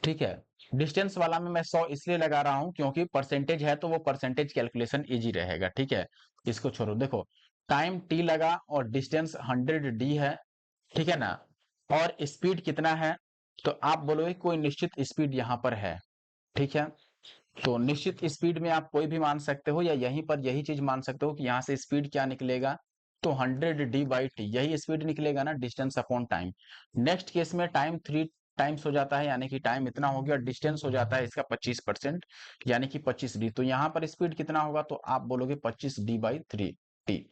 ठीक है। डिस्टेंस वाला में मैं 100 इसलिए लगा रहा हूं क्योंकि परसेंटेज है, तो वो परसेंटेज कैलकुलेशन इजी रहेगा, ठीक है। इसको छोड़ो, देखो टाइम टी लगा और डिस्टेंस 100 डी है, ठीक है ना, और स्पीड कितना है, तो आप बोलोगे कोई निश्चित स्पीड यहाँ पर है, ठीक है। तो निश्चित स्पीड में आप कोई भी मान सकते हो, या यहीं पर यही चीज मान सकते हो कि यहाँ से स्पीड क्या निकलेगा, तो 100d/t यही स्पीड निकलेगा ना, distance upon time. Next case में टाइम 3 टाइम्स हो जाता है, यानी कि टाइम इतना हो गया, डिस्टेंस हो जाता है इसका 25%, यानी कि 25d, तो यहाँ पर स्पीड कितना होगा, तो आप बोलोगे 25d/3t,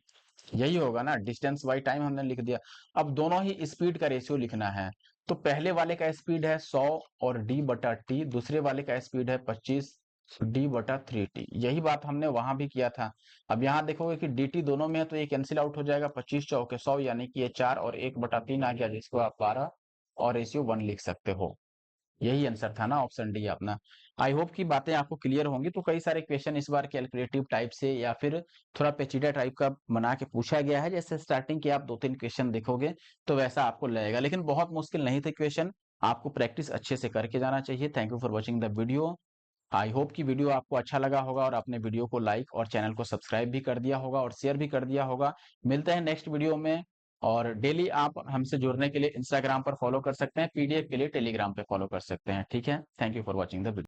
यही होगा ना, डिस्टेंस बाई टाइम हमने लिख दिया। अब दोनों ही स्पीड का रेशियो लिखना है, तो पहले वाले का स्पीड है 100 और d/t, दूसरे वाले का स्पीड है 25d/3t, यही बात हमने वहां भी किया था। अब यहाँ देखोगे कि dt दोनों में है, तो ये कैंसिल आउट हो जाएगा, 25 चौके 100, यानी कि ये 4 और 1/3 आ गया, जिसको आप 12 और रेशियो 1 लिख सकते हो। यही आंसर था ना, ऑप्शन डी अपना। आई होप की बातें आपको क्लियर होंगी। तो कई सारे क्वेश्चन इस बार कैलकुलेटिव टाइप से या फिर थोड़ा पेचीदा टाइप का बना के पूछा गया है, जैसे स्टार्टिंग के आप 2-3 क्वेश्चन देखोगे तो वैसा आपको लगेगा, लेकिन बहुत मुश्किल नहीं थे क्वेश्चन, आपको प्रैक्टिस अच्छे से करके जाना चाहिए। Thank you for watching the video. I hope कि वीडियो आपको अच्छा लगा होगा और आपने वीडियो को लाइक और चैनल को सब्सक्राइब भी कर दिया होगा और शेयर भी कर दिया होगा। मिलते हैं नेक्स्ट वीडियो में। और डेली आप हमसे जुड़ने के लिए इंस्टाग्राम पर फॉलो कर सकते हैं, पीडीएफ के लिए टेलीग्राम पे फॉलो कर सकते हैं, ठीक है। Thank you for watching the video.